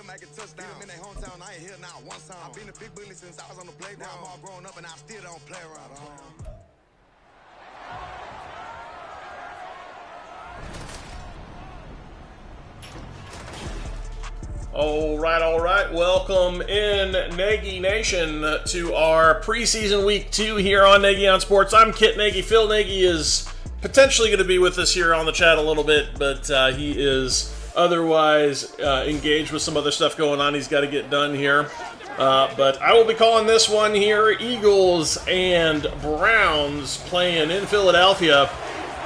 make a touchdown. Beat them in their hometown, I ain't here now one time. I've been a big bully since I was on the playground. Now I'm all grown up and I still don't play around. All right. Welcome in, Nagy Nation, to our preseason week 2 here on Nagy on Sports. I'm Kit Nagy. Phil Nagy is potentially going to be with us here on the chat a little bit, but he is otherwise engaged with some other stuff going on. He's got to get done here. But I will be calling this one here. Eagles and Browns playing in Philadelphia.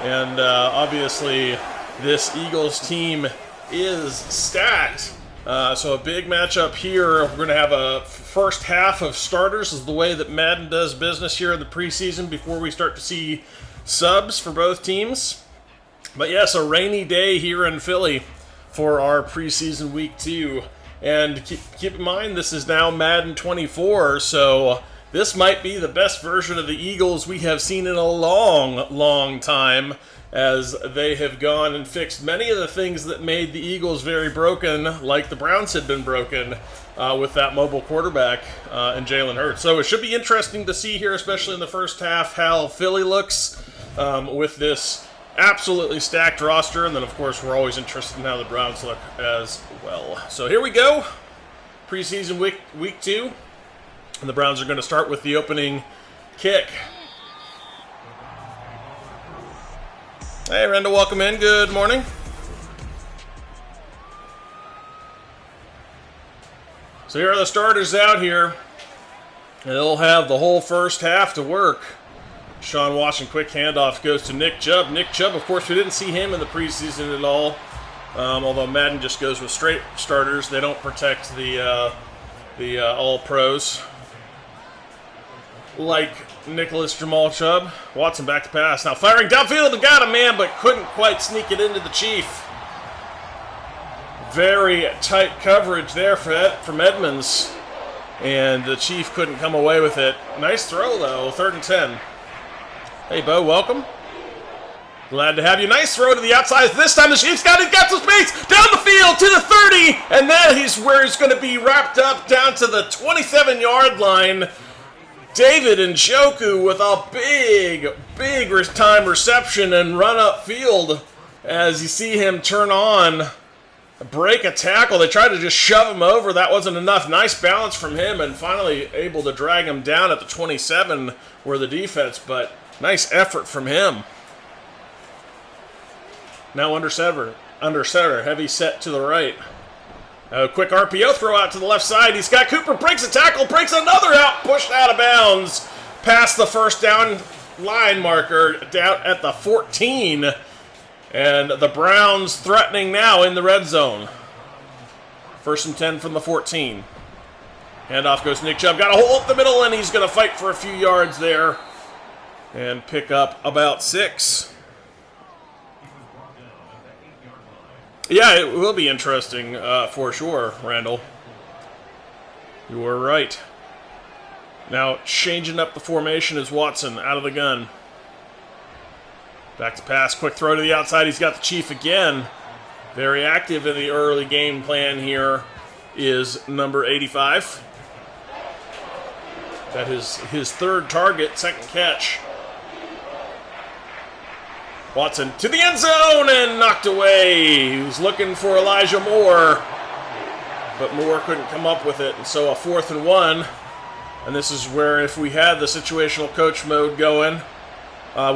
And obviously this Eagles team is stacked. So a big matchup here. We're going to have a first half of starters, is the way that Madden does business here in the preseason before we start to see subs for both teams. But yes, a rainy day here in Philly for our preseason week 2. And keep in mind, this is now Madden 24, so this might be the best version of the Eagles we have seen in a long time, as they have gone and fixed many of the things that made the Eagles very broken, like the Browns had been broken with that mobile quarterback and Jalen Hurts. So it should be interesting to see here, especially in the first half, how Philly looks with this absolutely stacked roster. And then, of course, we're always interested in how the Browns look as well. So here we go. Preseason week 2. And the Browns are going to start with the opening kick. Hey, Renda, welcome in. Good morning. So here are the starters out here. And they'll have the whole first half to work. Sean Washington, quick handoff goes to Nick Chubb. Nick Chubb, of course, we didn't see him in the preseason at all. Although Madden just goes with straight starters. They don't protect the all-pros like Nicholas Jamal Chubb. Watson back to pass. Now firing downfield, got a man, but couldn't quite sneak it into the Chief. Very tight coverage there from Edmonds. And the Chief couldn't come away with it. Nice throw, though. 3rd and 10. Hey, Bo, welcome. Glad to have you. Nice throw to the outside. This time the Chiefs got some space. Down the field to the 30. And then he's where he's going to be wrapped up down to the 27-yard line. David Njoku with a big time reception and run up field as you see him turn on, break a tackle. They tried to just shove him over. That wasn't enough. Nice balance from him and finally able to drag him down at the 27 where the defense, but nice effort from him. Now under center, heavy set to the right. A quick RPO throw out to the left side. He's got Cooper, breaks a tackle, breaks another out, pushed out of bounds, past the first down line marker, down at the 14. And the Browns threatening now in the red zone. 1st and 10 from the 14. Handoff goes to Nick Chubb. Got a hole up the middle, and he's going to fight for a few yards there and pick up about 6. Yeah, it will be interesting for sure, Randall. You were right. Now, changing up the formation is Watson out of the gun. Back to pass, quick throw to the outside. He's got the Chief again. Very active in the early game plan here is number 85. That is his 3rd target, 2nd catch. Watson to the end zone and knocked away. He was looking for Elijah Moore, but Moore couldn't come up with it. And so a 4th and 1. And this is where if we had the situational coach mode going,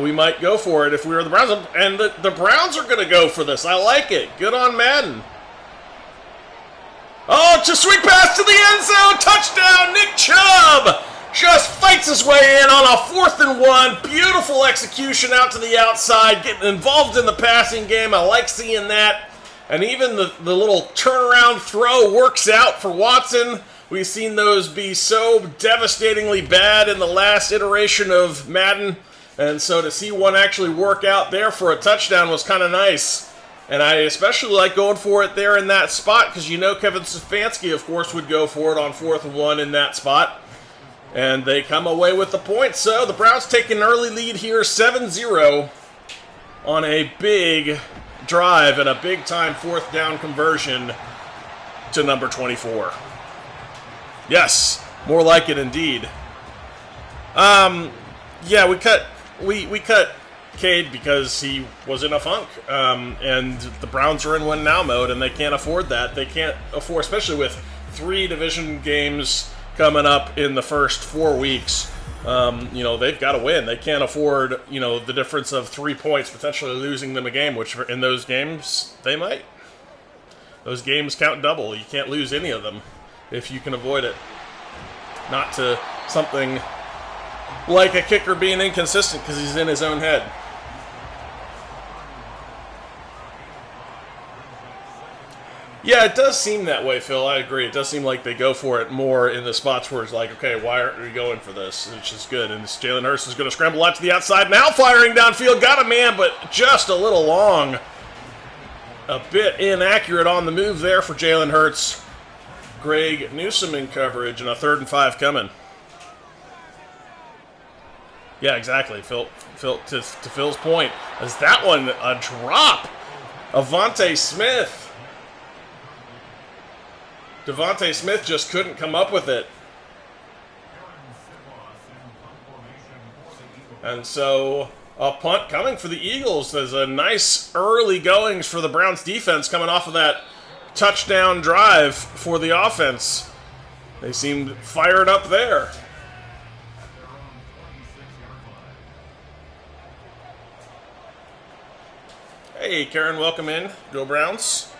we might go for it if we were the Browns. And the Browns are going to go for this. I like it. Good on Madden. Oh, it's a sweet pass to the end zone. Touchdown, Nick Chubb. Just fights his way in on a 4th and 1. Beautiful execution out to the outside. Getting involved in the passing game. I like seeing that. And even the little turnaround throw works out for Watson. We've seen those be so devastatingly bad in the last iteration of Madden. And so to see one actually work out there for a touchdown was kind of nice. And I especially like going for it there in that spot because you know Kevin Stefanski, of course, would go for it on 4th and 1 in that spot. And they come away with the points. So the Browns take an early lead here, 7-0, on a big drive and a big-time 4th down conversion to number 24. Yes, more like it indeed. Yeah, we cut Cade because he was in a funk, and the Browns are in win now mode, and they can't afford that. They can't afford, especially with 3 division games coming up in the first 4 weeks. They've got to win. They can't afford, the difference of 3 points, potentially losing them a game, which in those games, they might. Those games count double. You can't lose any of them if you can avoid it. Not to something like a kicker being inconsistent because he's in his own head. Yeah, it does seem that way, Phil. I agree. It does seem like they go for it more in the spots where it's like, okay, why aren't we going for this? Which is good. And Jalen Hurts is going to scramble out to the outside. Now firing downfield. Got a man, but just a little long. A bit inaccurate on the move there for Jalen Hurts. Greg Newsome in coverage, and a 3rd and 5 coming. Yeah, exactly. Phil, to Phil's point, is that one a drop? Devontae Smith just couldn't come up with it. And so a punt coming for the Eagles. There's a nice early goings for the Browns defense coming off of that touchdown drive for the offense. They seemed fired up there. Hey, Karen, welcome in. Go Browns.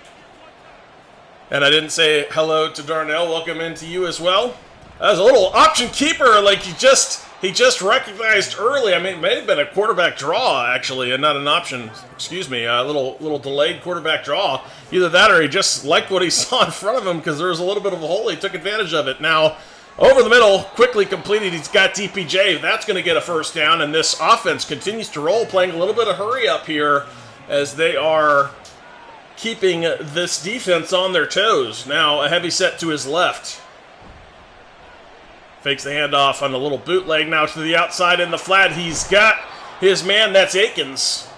And I didn't say hello to Darnell. Welcome in to you as well. That was a little option keeper, like he just recognized early. I mean, it may have been a quarterback draw, actually, and not an option. Excuse me, a little delayed quarterback draw. Either that or he just liked what he saw in front of him because there was a little bit of a hole. He took advantage of it. Now, over the middle, quickly completed. He's got DPJ. That's going to get a first down, and this offense continues to roll, playing a little bit of hurry up here as they are keeping this defense on their toes. Now, a heavy set to his left. Fakes the handoff on a little bootleg now to the outside in the flat. He's got his man, that's Akins.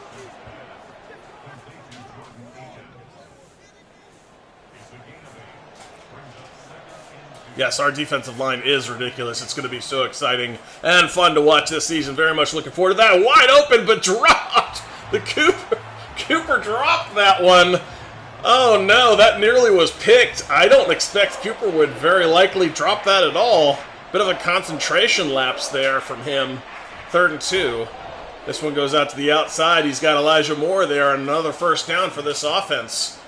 Yes, our defensive line is ridiculous. It's going to be so exciting and fun to watch this season. Very much looking forward to that. Wide open, but dropped. The Cooper dropped that one. Oh no, that nearly was picked. I don't expect Cooper would very likely drop that at all. Bit of a concentration lapse there from him. 3rd and 2. This one goes out to the outside. He's got Elijah Moore there. Another first down for this offense.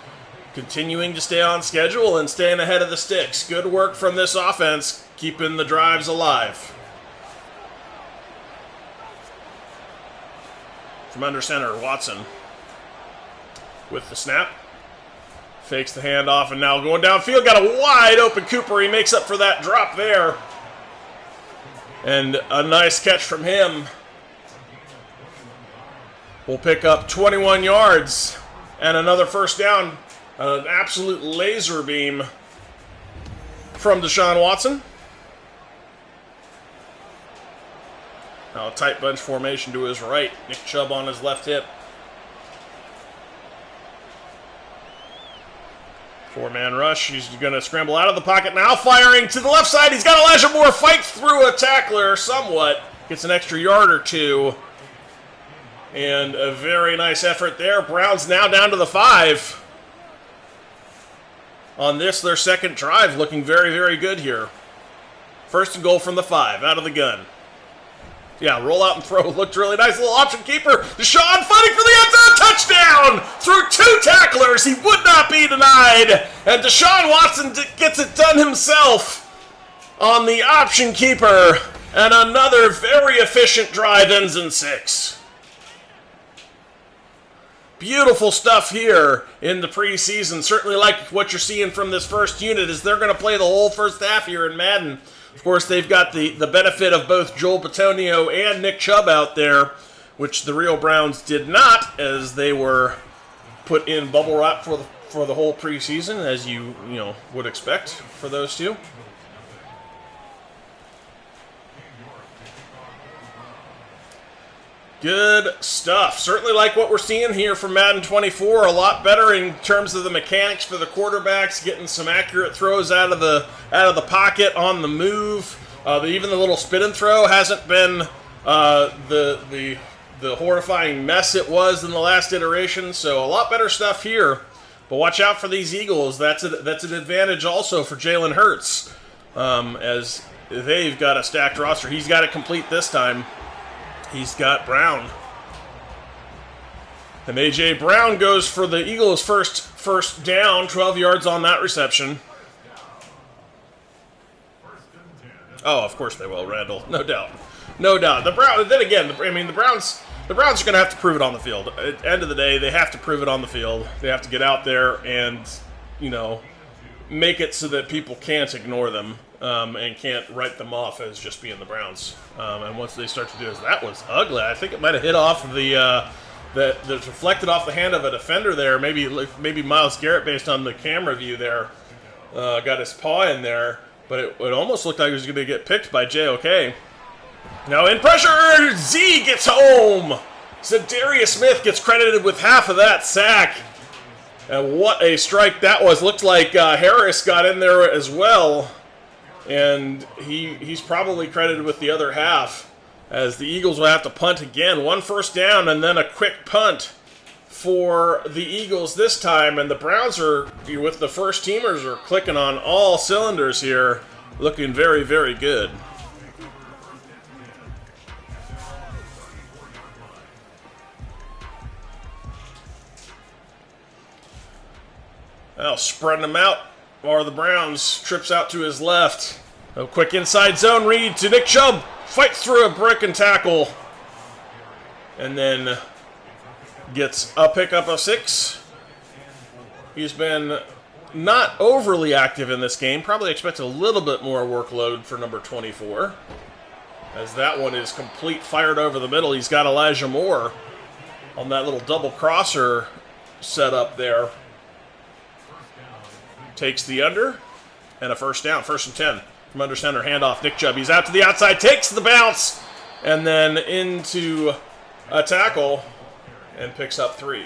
Continuing to stay on schedule and staying ahead of the sticks. Good work from this offense, keeping the drives alive. From under center, Watson with the snap. Fakes the handoff, and now going downfield. Got a wide open Cooper. He makes up for that drop there. And a nice catch from him. We'll pick up 21 yards and another first down. An absolute laser beam from Deshaun Watson. Now a tight bunch formation to his right. Nick Chubb on his left hip. 4-man rush. He's going to scramble out of the pocket now. Firing to the left side. He's got Elijah Moore. Fights through a tackler somewhat. Gets an extra yard or two. And a very nice effort there. Browns now down to the 5. On this, their second drive, looking very, very good here. 1st and goal from the 5, out of the gun. Yeah, roll out and throw looked really nice. Little option keeper. Deshaun fighting for the end zone. Touchdown! Through 2 tacklers. He would not be denied. And Deshaun Watson gets it done himself on the option keeper. And another very efficient drive ends in 6. Beautiful stuff here in the preseason. Certainly like what you're seeing from this first unit is they're going to play the whole first half here in Madden. Of course, they've got the benefit of both Joel Bitonio and Nick Chubb out there, which the real Browns did not, as they were put in bubble wrap for the whole preseason, as you would expect for those two. Good stuff. Certainly like what we're seeing here from Madden 24. A lot better in terms of the mechanics for the quarterbacks, getting some accurate throws out of the pocket on the move. Even the little spin and throw hasn't been the horrifying mess it was in the last iteration. So a lot better stuff here. But watch out for these Eagles. That's an advantage also for Jalen Hurts, as they've got a stacked roster. He's got it complete this time. He's got Brown. And A.J. Brown goes for the Eagles' first down, 12 yards on that reception. Oh, of course they will, Randall. No doubt. No doubt. The Browns are going to have to prove it on the field. At the end of the day, they have to prove it on the field. They have to get out there and, make it so that people can't ignore them. And can't write them off as just being the Browns. And once they start to do this, that was ugly. I think it might have hit off that reflected off the hand of a defender there. Maybe Myles Garrett, based on the camera view there, got his paw in there. But it almost looked like he was going to get picked by JOK. Now in pressure, Z gets home. Zadarius Smith gets credited with half of that sack. And what a strike that was. Looked like Harris got in there as well. And he's probably credited with the other half, as the Eagles will have to punt again. 1 first down and then a quick punt for the Eagles this time. And the Browns are, with the first teamers, are clicking on all cylinders here, looking very, very good. Well, spreading them out. Or the Browns, trips out to his left. A quick inside zone read to Nick Chubb. Fights through a brick and tackle. And then gets a pickup of 6. He's been not overly active in this game. Probably expect a little bit more workload for number 24. As that one is complete, fired over the middle. He's got Elijah Moore on that little double crosser setup there. Takes the under, and a first down, 1st and 10. From under center, handoff, Nick Chubb. He's out to the outside, takes the bounce, and then into a tackle, and picks up 3.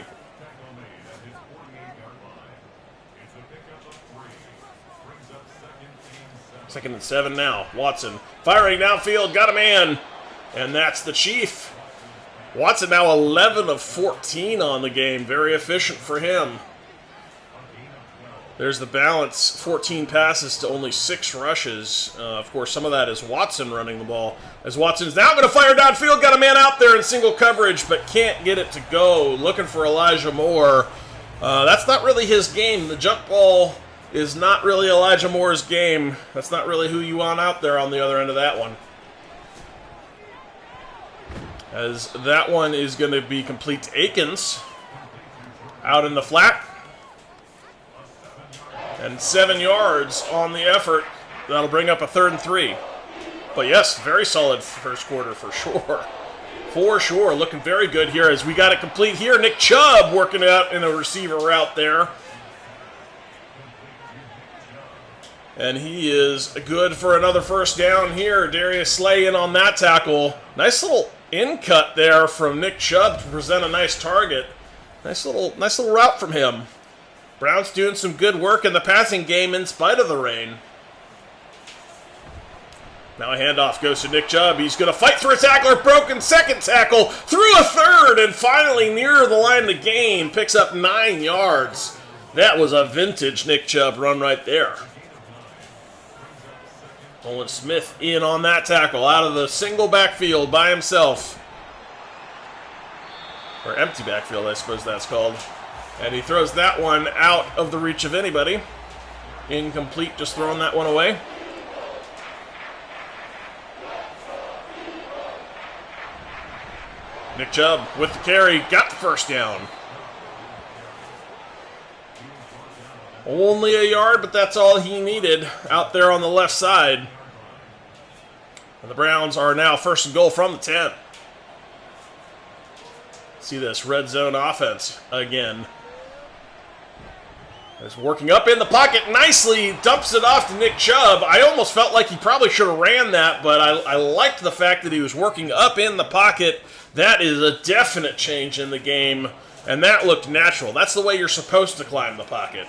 Second and 7 now. Watson firing downfield, got a man, and that's the Chief. Watson now 11 of 14 on the game. Very efficient for him. There's the balance, 14 passes to only 6 rushes. Of course, some of that is Watson running the ball. As Watson's now going to fire downfield, got a man out there in single coverage, but can't get it to go. Looking for Elijah Moore. That's not really his game. The jump ball is not really Elijah Moore's game. That's not really who you want out there on the other end of that one. As that one is going to be complete to Akins. Out in the flat. And 7 yards on the effort. That'll bring up a 3rd and 3. But yes, very solid first quarter for sure. For sure, looking very good here as we got it complete here. Nick Chubb working out in a receiver route there. And he is good for another first down here. Darius Slay in on that tackle. Nice little in cut there from Nick Chubb to present a nice target. Nice little route from him. Browns doing some good work in the passing game in spite of the rain. Now a handoff goes to Nick Chubb. He's going to fight through a tackler. Broken second tackle. Through a third. And finally near the line of the game. Picks up 9 yards. That was a vintage Nick Chubb run right there. Nolan Smith in on that tackle. Out of the single backfield by himself. Or empty backfield, I suppose that's called. And he throws that one out of the reach of anybody. Incomplete, just throwing that one away. Nick Chubb with the carry, got the first down. Only a yard, but that's all he needed out there on the left side. And the Browns are now 1st and goal from the 10. See this red zone offense again. Is working up in the pocket nicely, dumps it off to Nick Chubb. I almost felt like he probably should have ran that, but I liked the fact that he was working up in the pocket That is a definite change in the game, and that looked natural. That's the way you're supposed to climb the pocket.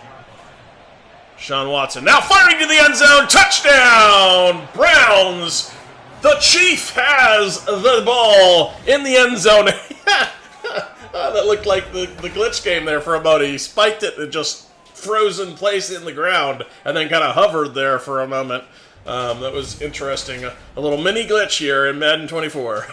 Sean Watson now firing to the end zone. Touchdown, Browns. The Chief has the ball in the end zone. That looked like the glitch game there for a moment. He spiked it and just froze in place in the ground and then kind of hovered there for a moment. That was interesting. A little mini glitch here in Madden 24.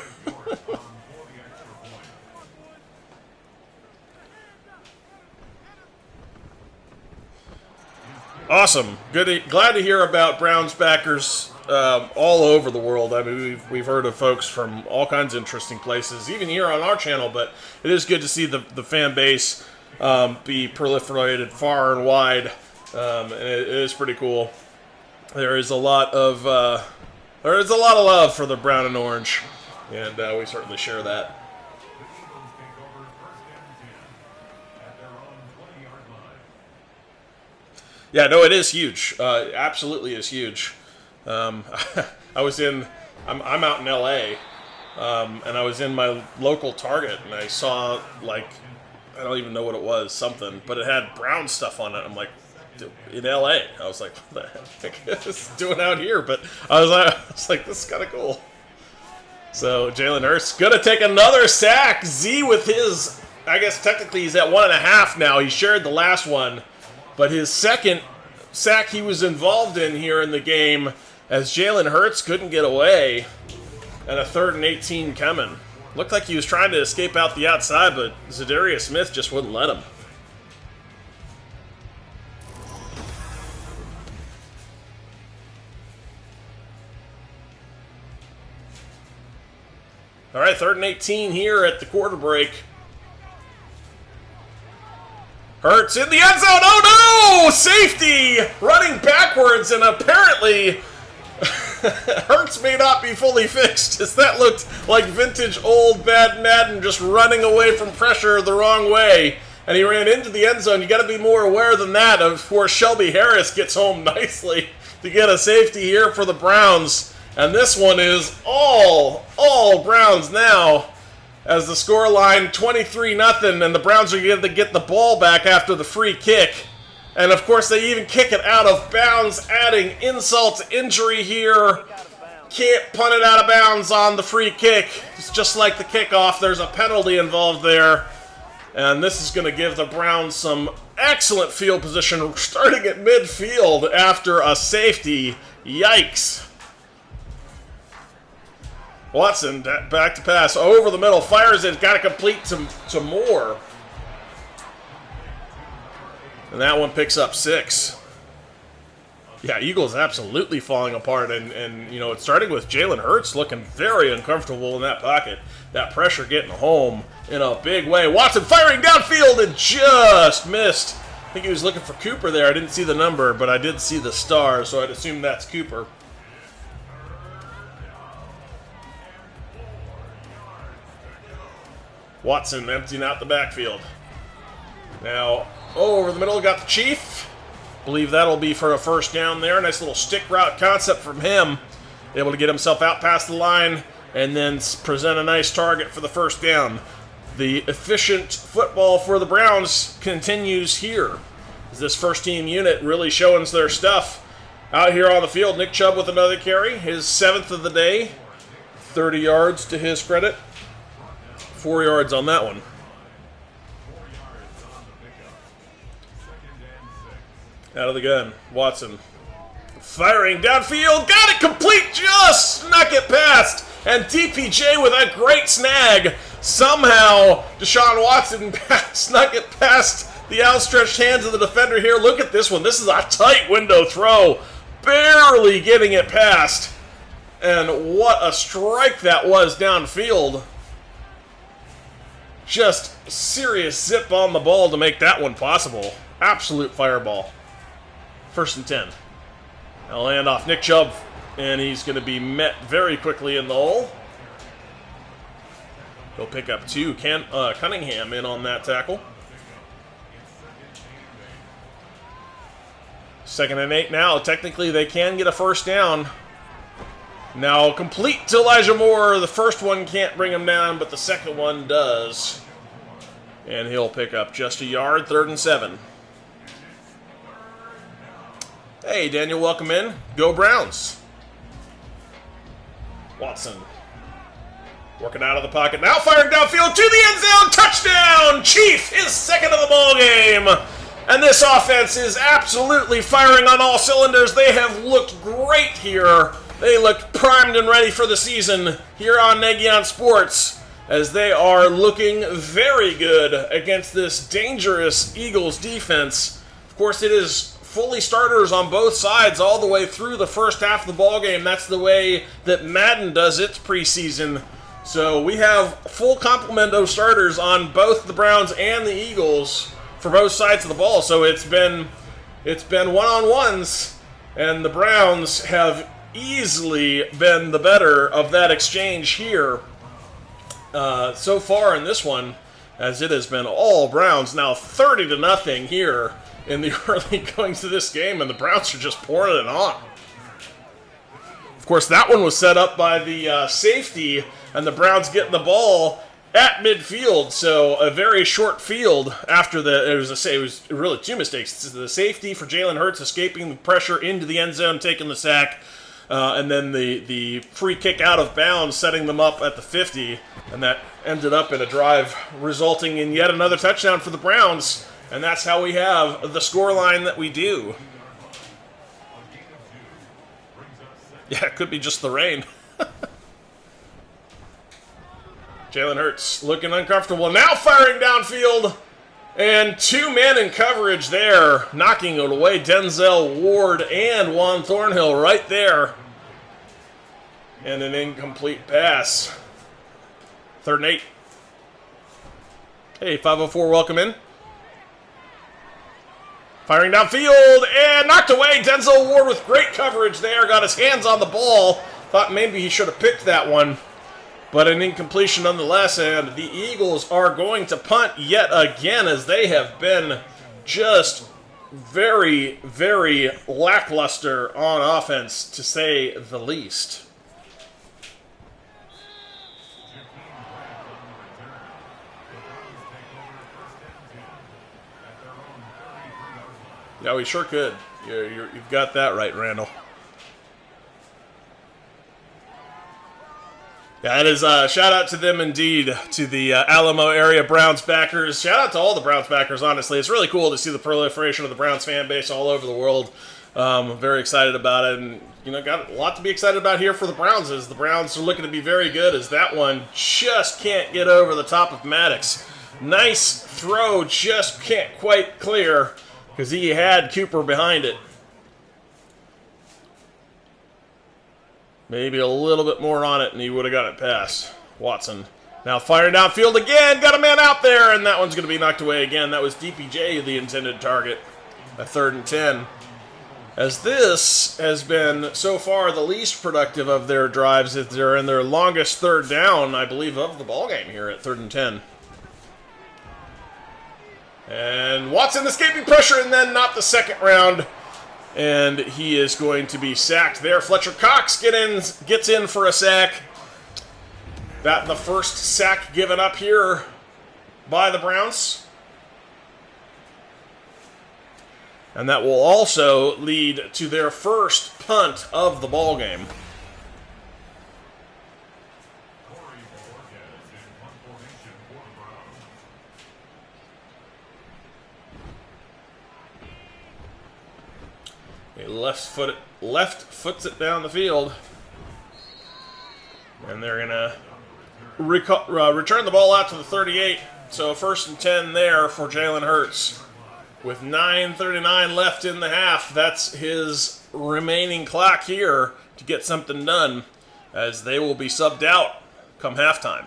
Awesome. Glad to hear about Browns backers all over the world. I mean, we've heard of folks from all kinds of interesting places, even here on our channel, but it is good to see the fan base be proliferated far and wide, and it is pretty cool. There is a lot of love for the brown and orange, and we certainly share that. Yeah, no, it is huge. Absolutely is huge. I'm out in LA, and I was in my local Target, and I saw, like, I don't even know what it was, something, but it had brown stuff on it. I'm like, in LA. I was like, what the heck is this doing out here? But I was like, this is kind of cool. So Jalen Hurts gonna take another sack. Z with his, I guess technically he's at 1.5 now. He shared the last one. But his second sack he was involved in here in the game, as Jalen Hurts couldn't get away, and a 3rd and 18 coming. Looked like he was trying to escape out the outside, but Zadarius Smith just wouldn't let him. All right, 3rd and 18 here at the quarter break. Hurts in the end zone. Oh no! Safety running backwards, and apparently Hurts may not be fully fixed, as that looked like vintage old bad Madden just running away from pressure the wrong way. And he ran into the end zone. You got to be more aware than that. Of course, Shelby Harris gets home nicely to get a safety here for the Browns. And this one is all Browns now, as the scoreline 23-0, and the Browns are going to get the ball back after the free kick. And of course, they even kick it out of bounds, adding insult to injury here. Can't punt it out of bounds on the free kick. It's just like the kickoff. There's a penalty involved there. And this is going to give the Browns some excellent field position, starting at midfield after a safety. Yikes. Watson back to pass over the middle, fires it, got to complete to Moore. And that one picks up 6. Yeah, Eagles absolutely falling apart, and you know, it's starting with Jalen Hurts looking very uncomfortable in that pocket. That pressure getting home in a big way. Watson firing downfield and just missed. I think he was looking for Cooper there. I didn't see the number, but I did see the star, so I'd assume that's Cooper. Watson emptying out the backfield. Now, over the middle, got the Chief. Believe that'll be for a first down there. Nice little stick route concept from him. Able to get himself out past the line and then present a nice target for the first down. The efficient football for the Browns continues here. This first team unit really showing their stuff out here on the field. Nick Chubb with another carry, his 7th of the day. 30 yards to his credit. 4 yards on that one. Out of the gun, Watson firing downfield, got it complete, just snuck it past, and DPJ with a great snag. Somehow Deshaun Watson snuck it past the outstretched hands of the defender here. Look at this one. This is a tight window throw, barely getting it past, and what a strike that was downfield. Just serious zip on the ball to make that one possible. Absolute fireball. 1st and 10. I'll hand off Nick Chubb, and he's going to be met very quickly in the hole. He'll pick up 2. Cunningham in on that tackle. 2nd and 8 now. Technically, they can get a first down. Now complete to Elijah Moore. The first one can't bring him down, but the second one does. And he'll pick up just a yard, 3rd and 7. Hey, Daniel, welcome in. Go Browns. Watson. Working out of the pocket. Now firing downfield to the end zone. Touchdown! Chief, his second of the ball game. And this offense is absolutely firing on all cylinders. They have looked great here. They looked primed and ready for the season here on Nagy on Sports, as they are looking very good against this dangerous Eagles defense. Of course, it is fully starters on both sides all the way through the first half of the ballgame. That's the way that Madden does its preseason. So we have full complement of starters on both the Browns and the Eagles for both sides of the ball. So it's been one-on-ones, and the Browns have easily been the better of that exchange here so far in this one, as it has been all Browns. Now 30-0 here in the early goings of this game, and the Browns are just pouring it on. Of course, that one was set up by the safety, and the Browns getting the ball at midfield, so a very short field after it was really two mistakes. The safety for Jalen Hurts escaping the pressure into the end zone, taking the sack, and then the free kick out of bounds, setting them up at the 50, and that ended up in a drive resulting in yet another touchdown for the Browns, and that's how we have the scoreline that we do. Yeah, it could be just the rain. Jalen Hurts looking uncomfortable. Now firing downfield. And 2 men in coverage there, knocking it away. Denzel Ward and Juan Thornhill right there. And an incomplete pass. 3rd and 8. Hey, 504, welcome in. Firing downfield and knocked away. Denzel Ward with great coverage there. Got his hands on the ball. Thought maybe he should have picked that one. But an incompletion nonetheless. And the Eagles are going to punt yet again, as they have been just very, very lackluster on offense, to say the least. Yeah, we sure could. You've got that right, Randall. Yeah, it is a shout out to them indeed, to the Alamo area Browns backers. Shout out to all the Browns backers, honestly. It's really cool to see the proliferation of the Browns fan base all over the world. I'm very excited about it, and got a lot to be excited about here for the Browns, as the Browns are looking to be very good, as that one just can't get over the top of Maddox. Nice throw, just can't quite clear, because he had Cooper behind it. Maybe a little bit more on it, and he would have got it past. Watson now firing downfield again. Got a man out there, and that one's going to be knocked away again. That was DPJ, the intended target, at 3rd and 10. As this has been, so far, the least productive of their drives. They're in their longest 3rd down, I believe, of the ballgame here at 3rd and 10. And Watson escaping pressure, and then not the second round. And he is going to be sacked there. Fletcher Cox gets in for a sack. That the first sack given up here by the Browns. And that will also lead to their first punt of the ballgame. He left foots it down the field. And they're going to return the ball out to the 38. So 1st and 10 there for Jalen Hurts. With 9:39 left in the half, that's his remaining clock here to get something done, as they will be subbed out come halftime.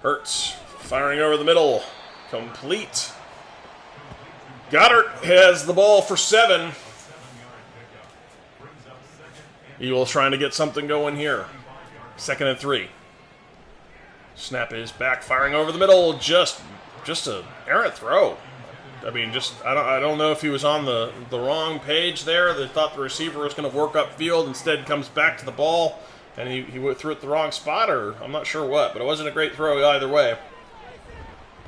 Hurts firing over the middle. Complete. Goddard has the ball for 7. Eagles trying to get something going here. 2nd and 3. Snap is back, firing over the middle. Just an errant throw. I mean, I don't know if he was on the wrong page there. They thought the receiver was going to work upfield. Instead, comes back to the ball, and he threw it the wrong spot, or I'm not sure what. But it wasn't a great throw either way.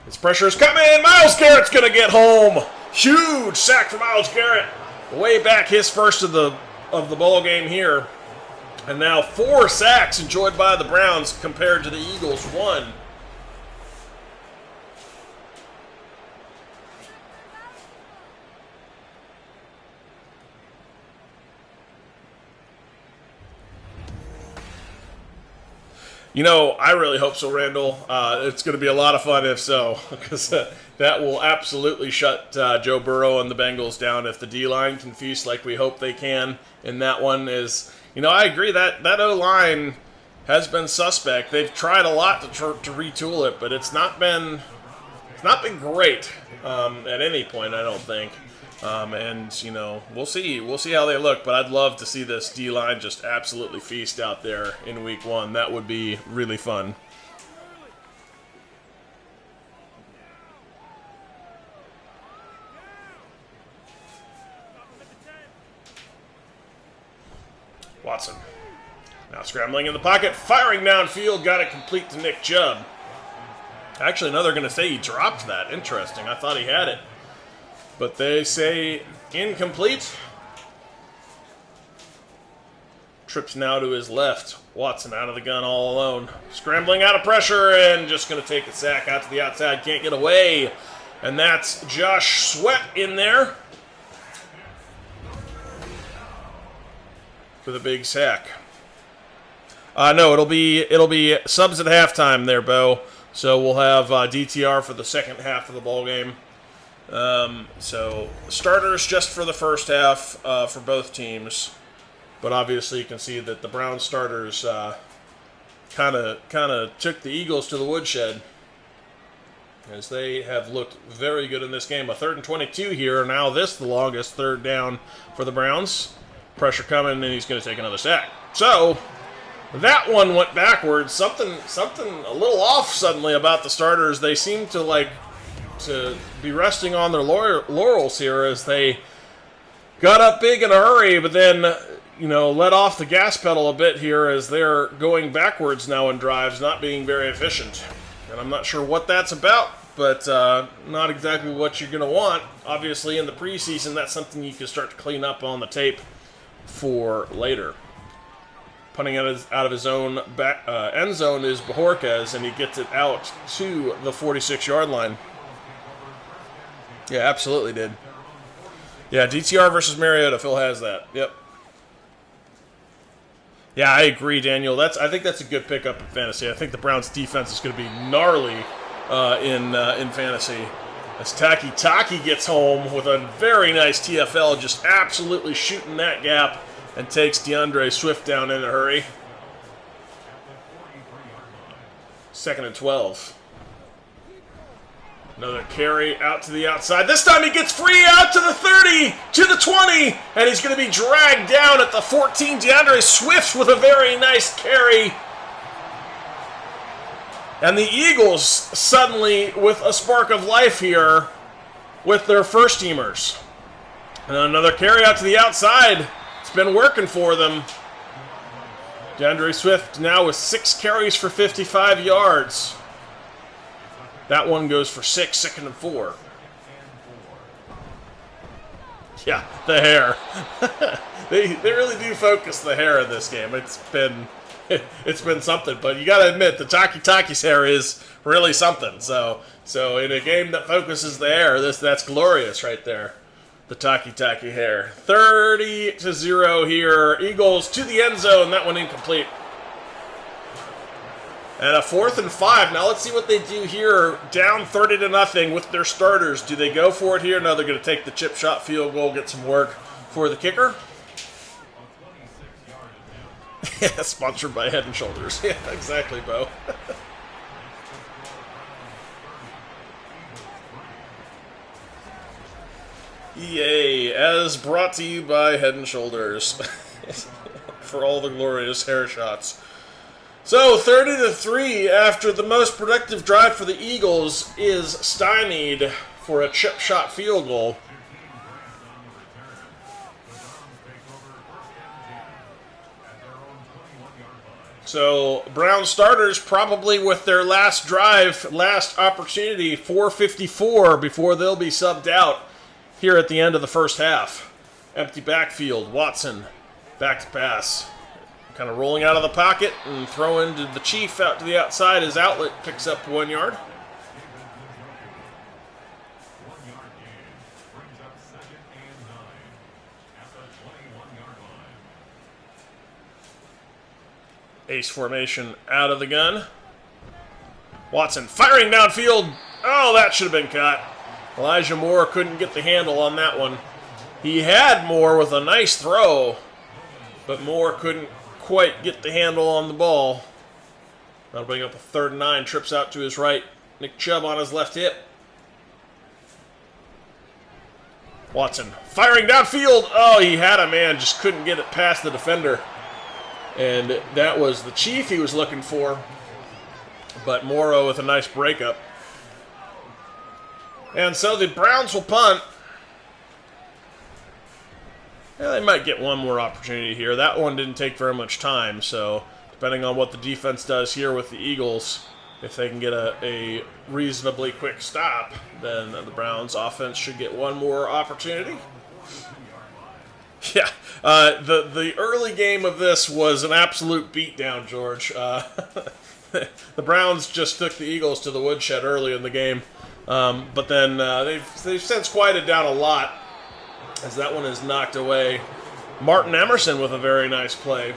His pressure's coming. Myles Garrett's going to get home. Huge sack for Myles Garrett. Way back, his first of the ball game here. And now 4 sacks enjoyed by the Browns compared to the Eagles' 1. You know, I really hope so, Randall. It's going to be a lot of fun if so, because that will absolutely shut Joe Burrow and the Bengals down if the D-line can feast like we hope they can. And that one is, you know, I agree that O-line has been suspect. They've tried a lot to retool it, but it's not been great at any point, I don't think. And, you know, we'll see how they look, but I'd love to see this D-line just absolutely feast out there in week 1. That would be really fun. Watson. Now scrambling in the pocket, firing downfield, got it complete to Nick Chubb. Actually, no, they're going to say he dropped that. Interesting. I thought he had it. But they say incomplete. Trips now to his left. Watson out of the gun all alone. Scrambling out of pressure and just going to take a sack out to the outside. Can't get away. And that's Josh Sweat in there with a big sack. No, it'll be subs at halftime there, Bo. So we'll have DTR for the second half of the ball game. So starters just for the first half for both teams, but obviously you can see that the Browns starters kind of took the Eagles to the woodshed, as they have looked very good in this game. A 3rd and 22 here. Now the longest third down for the Browns. Pressure coming, and he's going to take another sack. So that one went backwards. Something a little off suddenly about the starters. They seem to be resting on their laurels here as they got up big in a hurry, but then, you know, let off the gas pedal a bit here as they're going backwards now in drives, not being very efficient. And I'm not sure what that's about, but not exactly what you're going to want. Obviously, in the preseason, that's something you can start to clean up on the tape for later. Punting out of his own end zone is Bajorquez, and he gets it out to the 46-yard line. Yeah, absolutely did. Yeah, DTR versus Mariota. Phil has that. Yep. Yeah, I agree, Daniel. I think that's a good pickup in fantasy. I think the Browns' defense is going to be gnarly in fantasy. As Taki gets home with a very nice TFL, just absolutely shooting that gap, and takes DeAndre Swift down in a hurry. 2nd and 12. Another carry out to the outside. This time he gets free out to the 30, to the 20, and he's going to be dragged down at the 14. DeAndre Swift with a very nice carry. And the Eagles suddenly with a spark of life here with their first teamers. And another carry out to the outside. It's been working for them. DeAndre Swift now with 6 carries for 55 yards. That one goes for 6, 2nd and 4. Yeah, the hair. they really do focus the hair in this game. It's been something, but you got to admit the Taki's hair is really something. So in a game that focuses the hair, that's glorious right there. The Taki hair. 30-0 here. Eagles to the end zone. That one incomplete. And a 4th and 5. Now let's see what they do here. Down 30-0 with their starters. Do they go for it here? No, they're going to take the chip shot field goal, get some work for the kicker. Yeah, sponsored by Head & Shoulders. Yeah, exactly, Bo. EA, as brought to you by Head & Shoulders. For all the glorious hair shots. So, 30-3 after the most productive drive for the Eagles is stymied. for a chip shot field goal. So Browns starters probably with their last drive, last opportunity, 4:54 before they'll be subbed out here at the end of the first half. Empty backfield. Watson back to pass. Kind of rolling out of the pocket and throwing to the Chief out to the outside. His outlet picks up 1 yard. Ace formation out of the gun. Watson firing downfield. Oh, that should have been caught. Elijah Moore couldn't get the handle on that one. He had Moore with a nice throw, but Moore couldn't quite get the handle on the ball. That'll bring up a 3rd and 9. Trips out to his right. Nick Chubb on his left hip. Watson firing downfield. Oh, he had a man, just couldn't get it past the defender. And that was the Chief he was looking for. But Morrow with a nice breakup. And so the Browns will punt. Yeah, they might get one more opportunity here. That one didn't take very much time, so depending on what the defense does here with the Eagles, if they can get a reasonably quick stop, then the Browns offense should get one more opportunity. Yeah, the early game of this was an absolute beatdown, George. The Browns just took the Eagles to the woodshed early in the game, but then they've since quieted down a lot as that one is knocked away. Martin Emerson with a very nice play,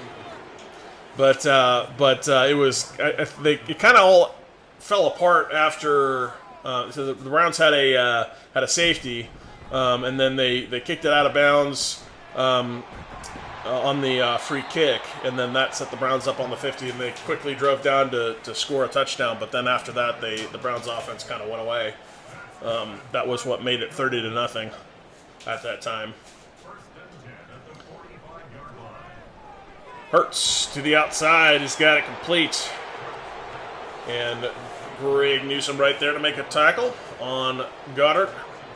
but it was it kind of all fell apart after so the Browns had a safety, and then they kicked it out of bounds. On the free kick, and then that set the Browns up on the 50, and they quickly drove down to score a touchdown. But then after that, the Browns offense kind of went away. That was what made it 30-0 at that time. Hurts to the outside. He's got it complete. And Greg Newsome right there to make a tackle on Goddard.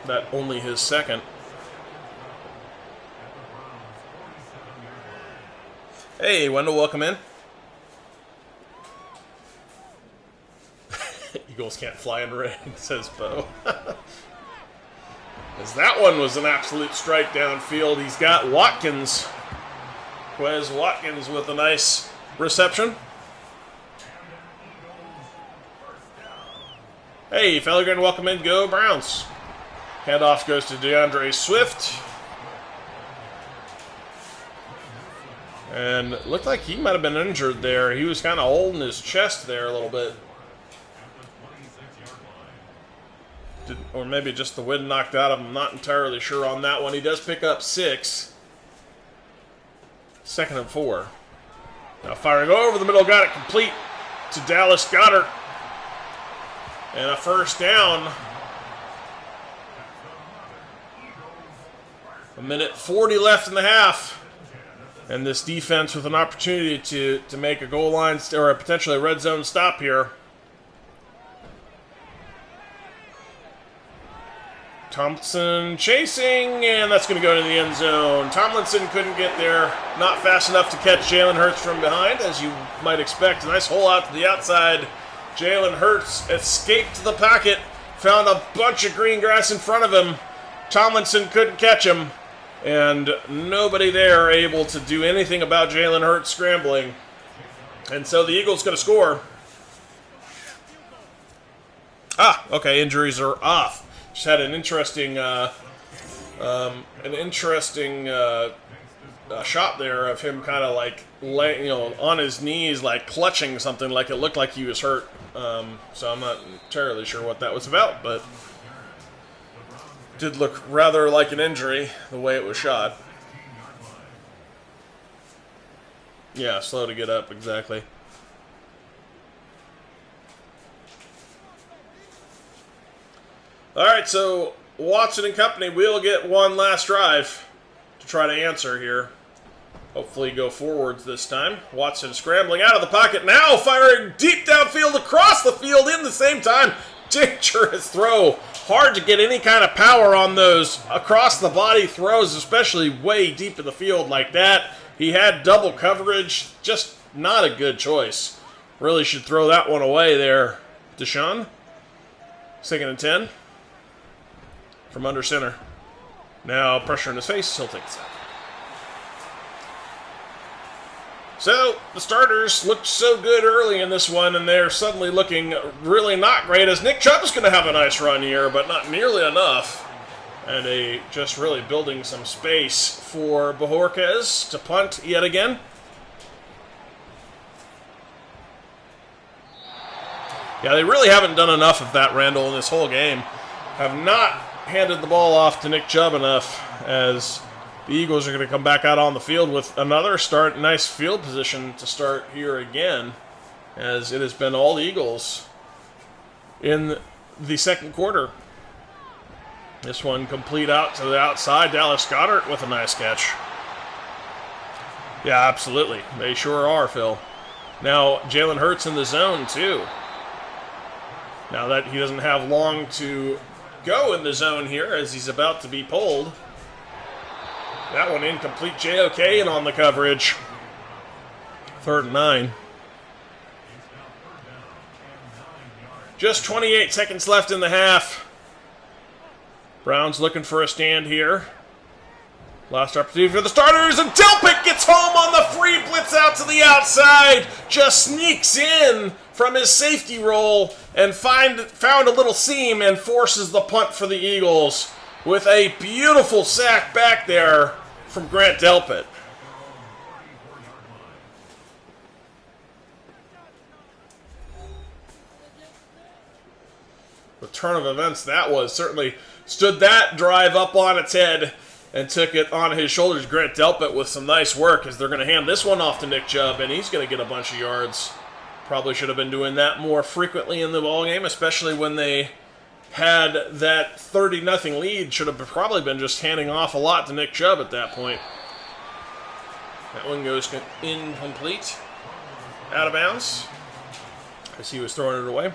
That only his second. Hey, Wendell, welcome in. Eagles can't fly in rain, says Bo. As that one was an absolute strike downfield. He's got Watkins. Quez Watkins with a nice reception. Hey, Fellegren, welcome in. Go Browns. Handoff goes to DeAndre Swift. And it looked like he might have been injured there. He was kind of holding his chest there a little bit. Or maybe just the wind knocked out of him. I'm not entirely sure on that one. He does pick up 6. 2nd and 4. Now firing over the middle. Got it complete to Dallas Goedert. And a first down. 1:40 left in the half. And this defense with an opportunity to make a goal line or a potentially red zone stop here. Thompson chasing, and that's going to go to the end zone. Tomlinson couldn't get there, not fast enough to catch Jalen Hurts from behind, as you might expect. A nice hole out to the outside. Jalen Hurts escaped the pocket, found a bunch of green grass in front of him. Tomlinson couldn't catch him. And nobody there able to do anything about Jalen Hurts scrambling. And so the Eagles going to score. Okay, injuries are off. Just had an interesting shot there of him kind of like on his knees, like clutching something, like it looked like he was hurt. So I'm not entirely sure what that was about, but did look rather like an injury, the way it was shot. Yeah, slow to get up, exactly. All right, so Watson and company will get one last drive to try to answer here. Hopefully go forwards this time. Watson scrambling out of the pocket, now firing deep downfield across the field in the same time. Dangerous throw hard to get any kind of power on those across-the-body throws, especially way deep in the field like that. He had double coverage. Just not a good choice. Really should throw that one away there, Deshaun. 2nd and 10. From under center. Now pressure in his face. He'll take a sack. So, the starters looked so good early in this one, and they're suddenly looking really not great, as Nick Chubb is going to have a nice run here, but not nearly enough. And just really building some space for Bojorquez to punt yet again. Yeah, they really haven't done enough of that, Randall, in this whole game. Have not handed the ball off to Nick Chubb enough, as the Eagles are going to come back out on the field with another start. Nice field position to start here again, as it has been all Eagles in the second quarter. This one complete out to the outside. Dallas Goedert with a nice catch. Yeah, absolutely. They sure are, Phil. Now, Jalen Hurts in the zone, too. Now that he doesn't have long to go in the zone here, as he's about to be pulled. That one incomplete. JOK and on the coverage. 3rd and 9. Just 28 seconds left in the half. Browns looking for a stand here. Last opportunity for the starters, and Delpit gets home on the free blitz out to the outside. Just sneaks in from his safety roll and found a little seam and forces the punt for the Eagles with a beautiful sack back there from Grant Delpit. The turn of events that was. Certainly stood that drive up on its head and took it on his shoulders. Grant Delpit with some nice work, as they're going to hand this one off to Nick Chubb, and he's going to get a bunch of yards. Probably should have been doing that more frequently in the ballgame, especially when they had that 30-0 lead. Should have probably been just handing off a lot to Nick Chubb at that point. That one goes incomplete. Out of bounds, as he was throwing it away.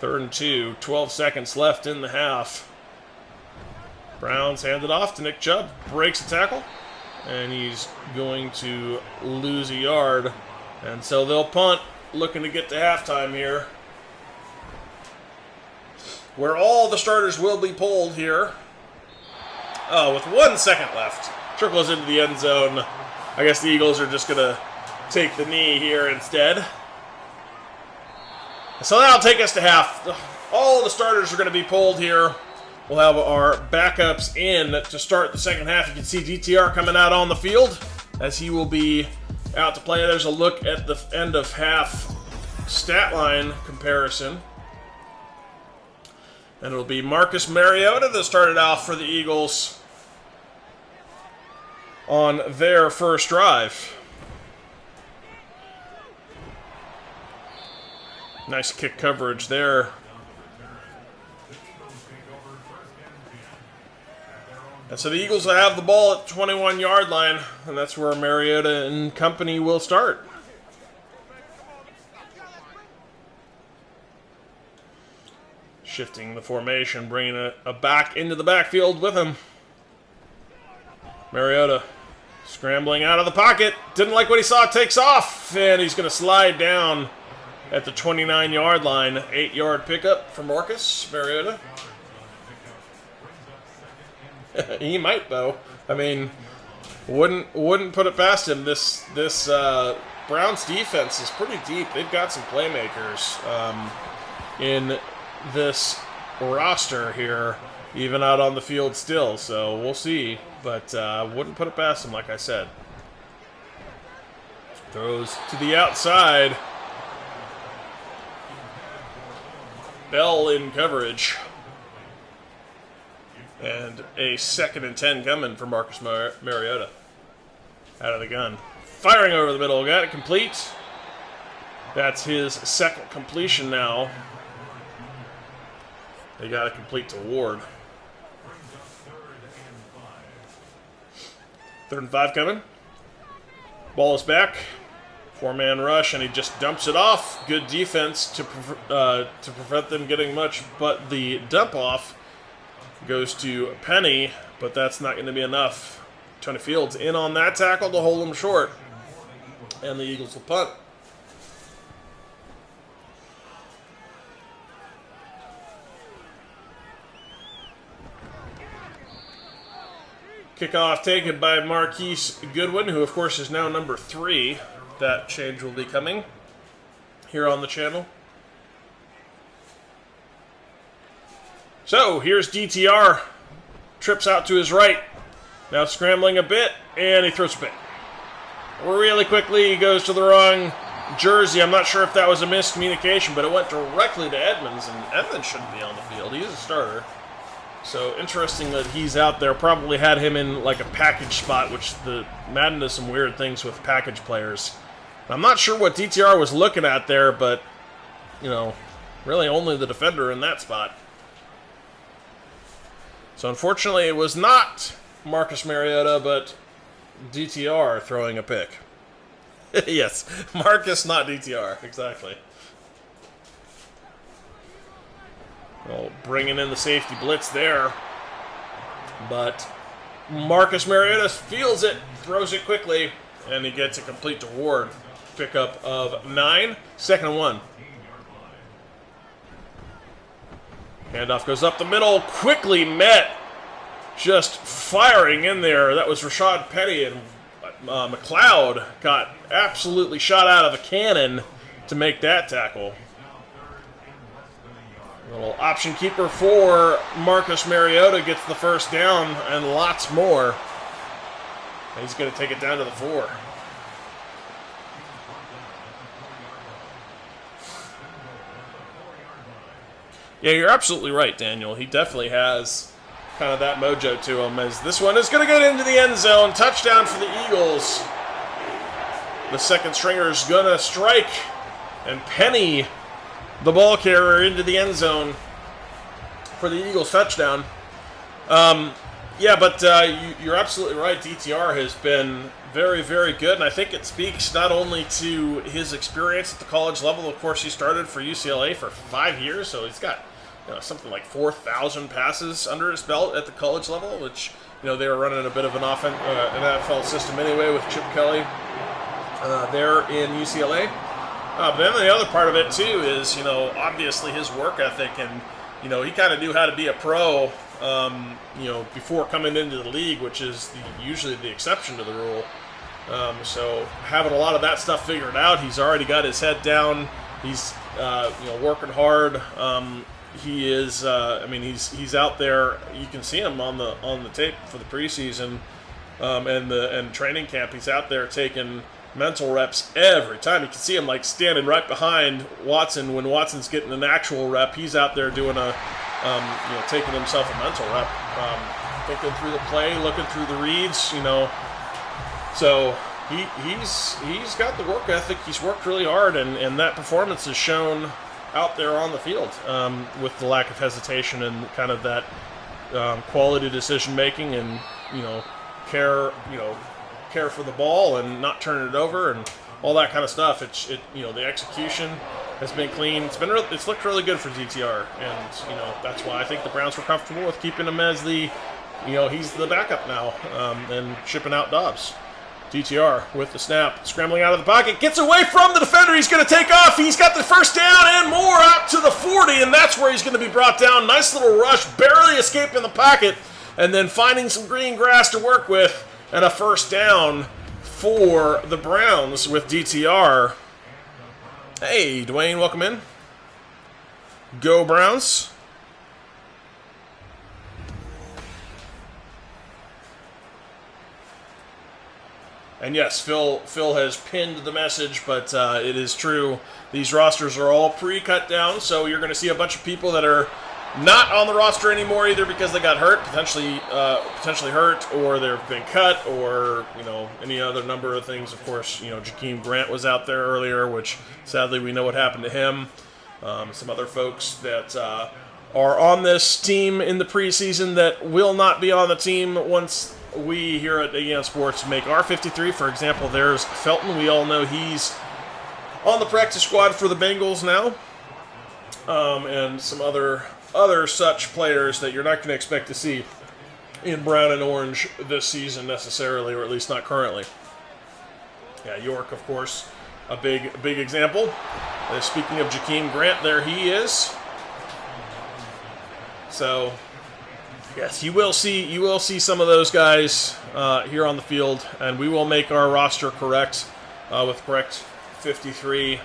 3rd and 2, 12 seconds left in the half. Browns hand it off to Nick Chubb, breaks a tackle, and he's going to lose a yard. And so they'll punt, looking to get to halftime here, where all the starters will be pulled here. Oh, with 1 second left. Trickles into the end zone. I guess the Eagles are just going to take the knee here instead. So that'll take us to half. All the starters are going to be pulled here. We'll have our backups in to start the second half. You can see DTR coming out on the field, as he will be out to play. There's a look at the end of half stat line comparison. And it'll be Marcus Mariota that started out for the Eagles on their first drive. Nice kick coverage there. And so the Eagles will have the ball at the 21-yard line, and that's where Mariota and company will start. Shifting the formation, bringing a back into the backfield with him. Mariota scrambling out of the pocket. Didn't like what he saw, takes off, and he's going to slide down at the 29-yard line. 8-yard pickup for Marcus Mariota. He might, though. I mean, wouldn't put it past him. This Browns defense is pretty deep. They've got some playmakers in this roster here, even out on the field still. So we'll see. But wouldn't put it past him, like I said. Throws to the outside. Bell in coverage. And a 2nd and 10 coming for Marcus Mariota. Out of the gun. Firing over the middle. Got it complete. That's his second completion now. They got it complete to Ward. 3rd and 5 coming. Ball is back 4-man rush, and he just dumps it off. Good defense to prevent them getting much, but the dump off goes to Penny, but that's not going to be enough. Tony Fields in on that tackle to hold him short, and the Eagles will punt. Kickoff taken by Marquise Goodwin, who of course is now number 3. That change will be coming here on the channel. So here's DTR. Trips out to his right. Now scrambling a bit, and he throws a pick. Really quickly, he goes to the wrong jersey. I'm not sure if that was a miscommunication, but it went directly to Edmonds, and Edmonds shouldn't be on the field. He's a starter. So interesting that he's out there. Probably had him in like a package spot, which the Madden does some weird things with package players. I'm not sure what DTR was looking at there, but, you know, really only the defender in that spot. So unfortunately it was not Marcus Mariota, but DTR throwing a pick. Yes, Marcus, not DTR, exactly. Well, bringing in the safety blitz there. But Marcus Mariota feels it, throws it quickly, and he gets a complete to Ward. Pickup of 9, 2nd and 1. Handoff goes up the middle, quickly met. Just firing in there. That was Rashad Penny, and McLeod got absolutely shot out of a cannon to make that tackle. Little option keeper for Marcus Mariota gets the first down and lots more. He's going to take it down to the 4. Yeah, you're absolutely right, Daniel. He definitely has kind of that mojo to him, as this one is going to go into the end zone. Touchdown for the Eagles. The second stringer is going to strike, and Penny, the ball carrier, into the end zone for the Eagles touchdown. Yeah, but you're absolutely right. DTR has been very, very good, and I think it speaks not only to his experience at the college level. Of course, he started for UCLA for 5 years, so he's got something like 4,000 passes under his belt at the college level, which they were running a bit of an NFL system anyway with Chip Kelly there in UCLA. But then the other part of it too is obviously his work ethic, and he kind of knew how to be a pro before coming into the league, which is usually the exception to the rule. So having a lot of that stuff figured out, he's already got his head down. He's working hard. He is. He's out there. You can see him on the tape for the preseason and training camp. He's out there taking mental reps every time. You can see him like standing right behind Watson when Watson's getting an actual rep. He's out there doing taking himself a mental rep, thinking through the play, looking through the reads. So he's got the work ethic. He's worked really hard, and that performance is shown out there on the field with the lack of hesitation and kind of that quality decision making, and care for the ball and not turning it over and all that kind of stuff. The execution has been clean. It's looked really good for DTR, and that's why I think the Browns were comfortable with keeping him as the he's the backup now, and shipping out Dobbs. DTR with the snap, scrambling out of the pocket, gets away from the defender. He's going to take off. He's got the first down and more out to the 40, and that's where he's going to be brought down. Nice little rush, barely escaping the pocket, and then finding some green grass to work with, and a first down for the Browns with DTR. Hey, Dwayne, welcome in. Go Browns. And yes, Phil has pinned the message, but it is true. These rosters are all pre-cut down, so you're going to see a bunch of people that are not on the roster anymore, either because they got hurt, potentially hurt, or they've been cut, or any other number of things. Of course, Jakeem Grant was out there earlier, which sadly we know what happened to him. Some other folks that are on this team in the preseason that will not be on the team once we here at Naggy on Sports make our 53. For example, there's Felton. We all know he's on the practice squad for the Bengals now, and some other such players that you're not going to expect to see in brown and orange this season necessarily, or at least not currently. Yeah, York, of course, a big example. Speaking of Jakeem Grant, there he is. So, yes, you will see some of those guys here on the field, and we will make our roster correct with correct 53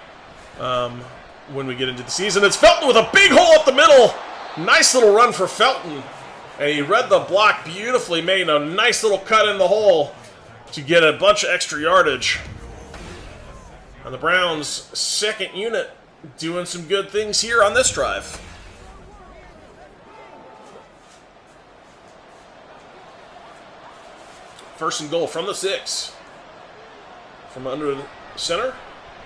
when we get into the season. It's Felton with a big hole up the middle. Nice little run for Felton, and he read the block beautifully, made a nice little cut in the hole to get a bunch of extra yardage. And the Browns' second unit doing some good things here on this drive. First and goal from the 6. From under the center.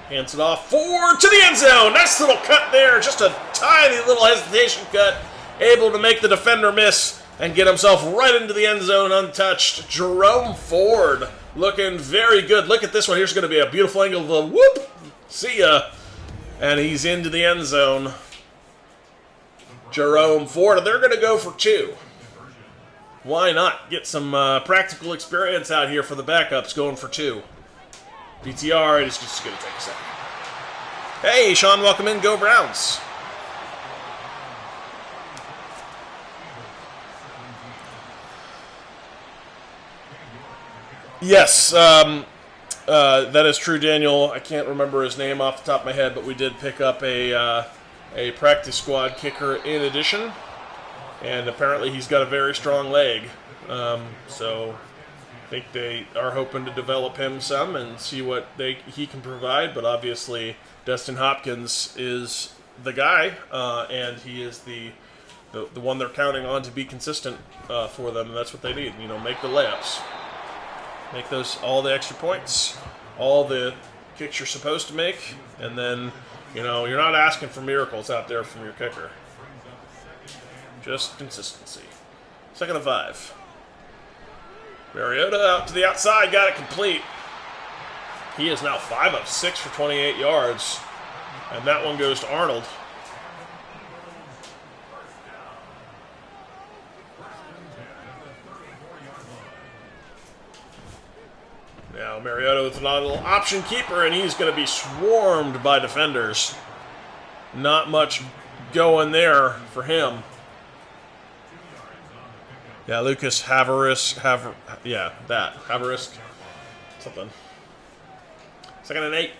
Hands it off forward to the end zone. Nice little cut there. Just a tiny little hesitation cut. Able to make the defender miss and get himself right into the end zone untouched. Jerome Ford looking very good. Look at this one. Here's going to be a beautiful angle. The whoop. See ya. And he's into the end zone. Jerome Ford. They're going to go for 2. Why not get some practical experience out here for the backups going for 2? BTR, it's just going to take a second. Hey, Sean, welcome in. Go Browns. Yes, that is true, Daniel. I can't remember his name off the top of my head, but we did pick up a practice squad kicker in addition. And apparently he's got a very strong leg. So I think they are hoping to develop him some and see what he can provide. But obviously Dustin Hopkins is the guy, and he is the one they're counting on to be consistent for them. And that's what they need. You know, make the layups. Make those all the extra points, all the kicks you're supposed to make. And then, you know, you're not asking for miracles out there from your kicker. Just consistency. 2nd and 5. Mariota out to the outside, got it complete. He is now 5 of 6 for 28 yards. And that one goes to Arnold. Now Mariota with a little option keeper, and he's going to be swarmed by defenders. Not much going there for him. Yeah, Lucas Havarisk, something. 2nd and 8.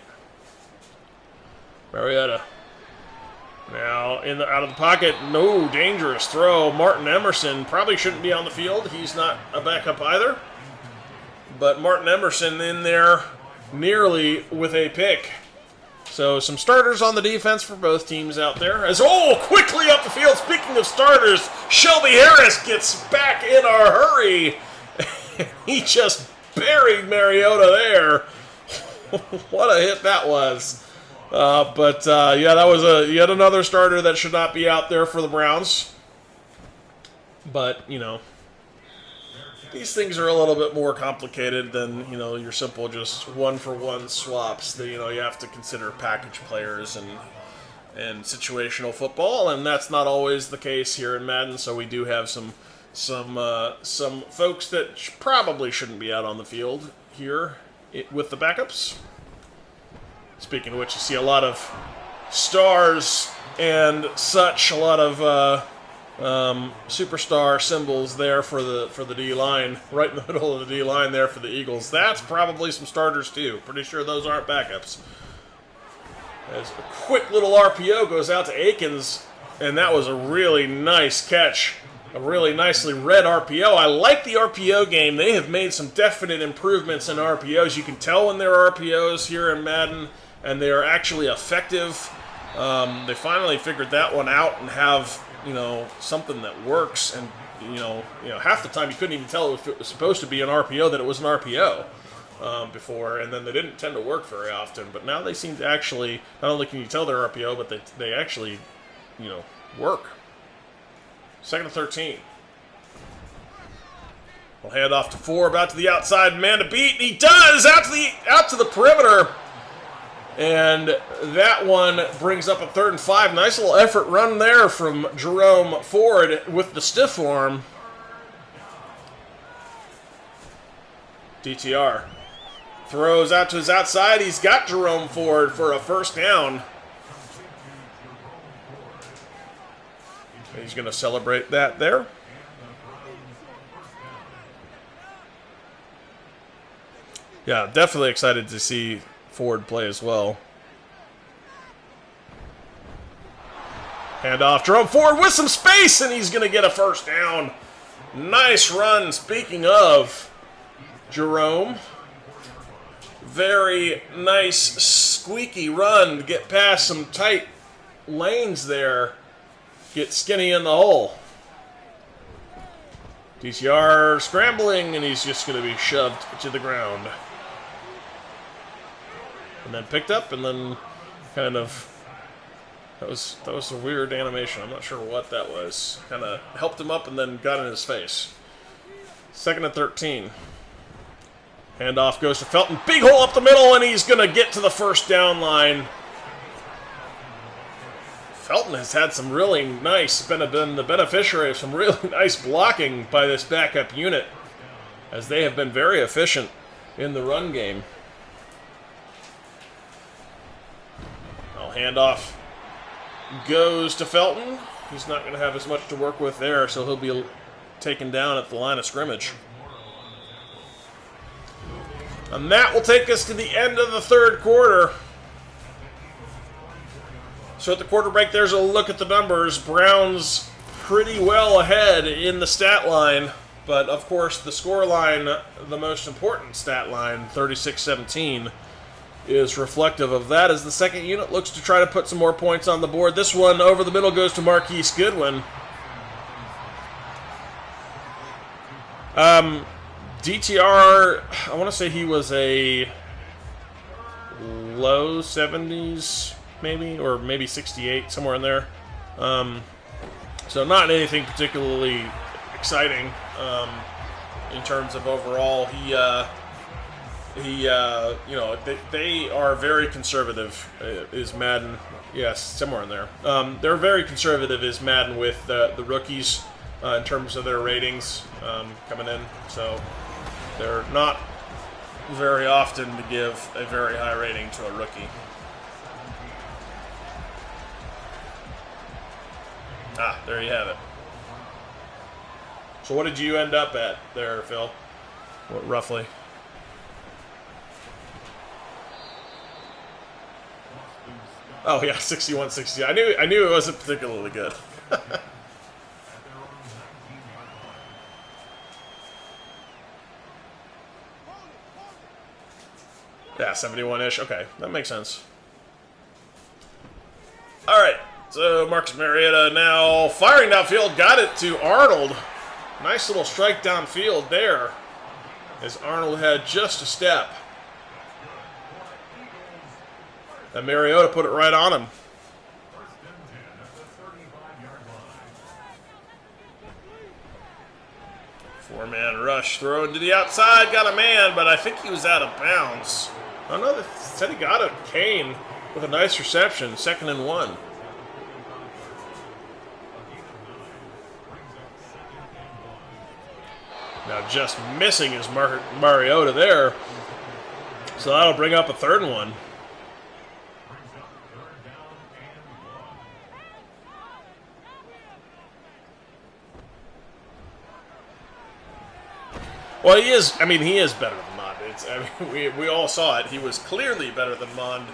Mariota. Now out of the pocket, no dangerous throw. Martin Emerson probably shouldn't be on the field. He's not a backup either. But Martin Emerson in there nearly with a pick. So some starters on the defense for both teams out there. As quickly up the field. Speaking of starters, Shelby Harris gets back in a hurry. He just buried Mariota there. What a hit that was. Yeah, that was yet another starter that should not be out there for the Browns. But, you know, these things are a little bit more complicated than, you know, your simple just one-for-one swaps. You know, you have to consider package players and situational football, and that's not always the case here in Madden. So we do have some folks that probably shouldn't be out on the field here with the backups. Speaking of which, you see a lot of stars and such, a lot of superstar symbols there for the D-line, right in the middle of the D-line there for the Eagles. That's probably some starters too. Pretty sure those aren't backups. As a quick little RPO goes out to Akins, and that was a really nice catch. A really nicely read RPO. I like the RPO game. They have made some definite improvements in RPOs. You can tell when there are RPOs here in Madden, and they are actually effective. They finally figured that one out and have, you know, something that works. And you know, half the time you couldn't even tell if it was supposed to be an RPO that it was an RPO before, and then they didn't tend to work very often. But now they seem to actually, not only can you tell they're RPO, but they actually, you know, work. 2nd and 13. We'll hand off to 4, about to the outside, man to beat. He does out to the perimeter. And that one brings up a 3rd and 5. Nice little effort run there from Jerome Ford with the stiff arm. DTR throws out to his outside. He's got Jerome Ford for a first down. He's going to celebrate that there. Yeah, definitely excited to see Ford play as well. Handoff, Jerome Ford with some space, and he's going to get a first down. Nice run. Speaking of Jerome, very nice squeaky run to get past some tight lanes there. Get skinny in the hole. DTR scrambling, and he's just going to be shoved to the ground. And then picked up, and then kind of, that was a weird animation. I'm not sure what that was. Kind of helped him up and then got in his face. 2nd and 13. Handoff goes to Felton. Big hole up the middle, and he's going to get to the first down line. Felton has had some really nice, been the beneficiary of some really nice blocking by this backup unit, as they have been very efficient in the run game. Handoff goes to Felton. He's not going to have as much to work with there, so he'll be taken down at the line of scrimmage. And that will take us to the end of the 3rd quarter. So at the quarter break, there's a look at the numbers. Browns pretty well ahead in the stat line, but of course the score line, the most important stat line, 36-17, is reflective of that as the second unit looks to try to put some more points on the board. This one over the middle goes to Marquise Goodwin. DTR, I want to say he was a low 70s maybe, or maybe 68, somewhere in there. So not anything particularly exciting in terms of overall. You know, they are very conservative, is Madden. Yes, somewhere in there. They're very conservative, is Madden, with the rookies in terms of their ratings coming in. So they're not very often to give a very high rating to a rookie. Ah, there you have it. So what did you end up at there, Phil? What, roughly? Oh yeah, 61-60. I knew it wasn't particularly good. Yeah, 71-ish. Okay, that makes sense. All right, so Marcus Mariota now firing downfield. Got it to Arnold. Nice little strike downfield there, as Arnold had just a step. And Mariota put it right on him. Four-man rush, thrown to the outside, got a man, but I think he was out of bounds. Oh no, they said he got a Kane with a nice reception, 2nd and 1. Now just missing is Mariota there. So that'll bring up a 3rd and 1. Well, he is. I mean, he is better than Mond. We all saw it. He was clearly better than Mond.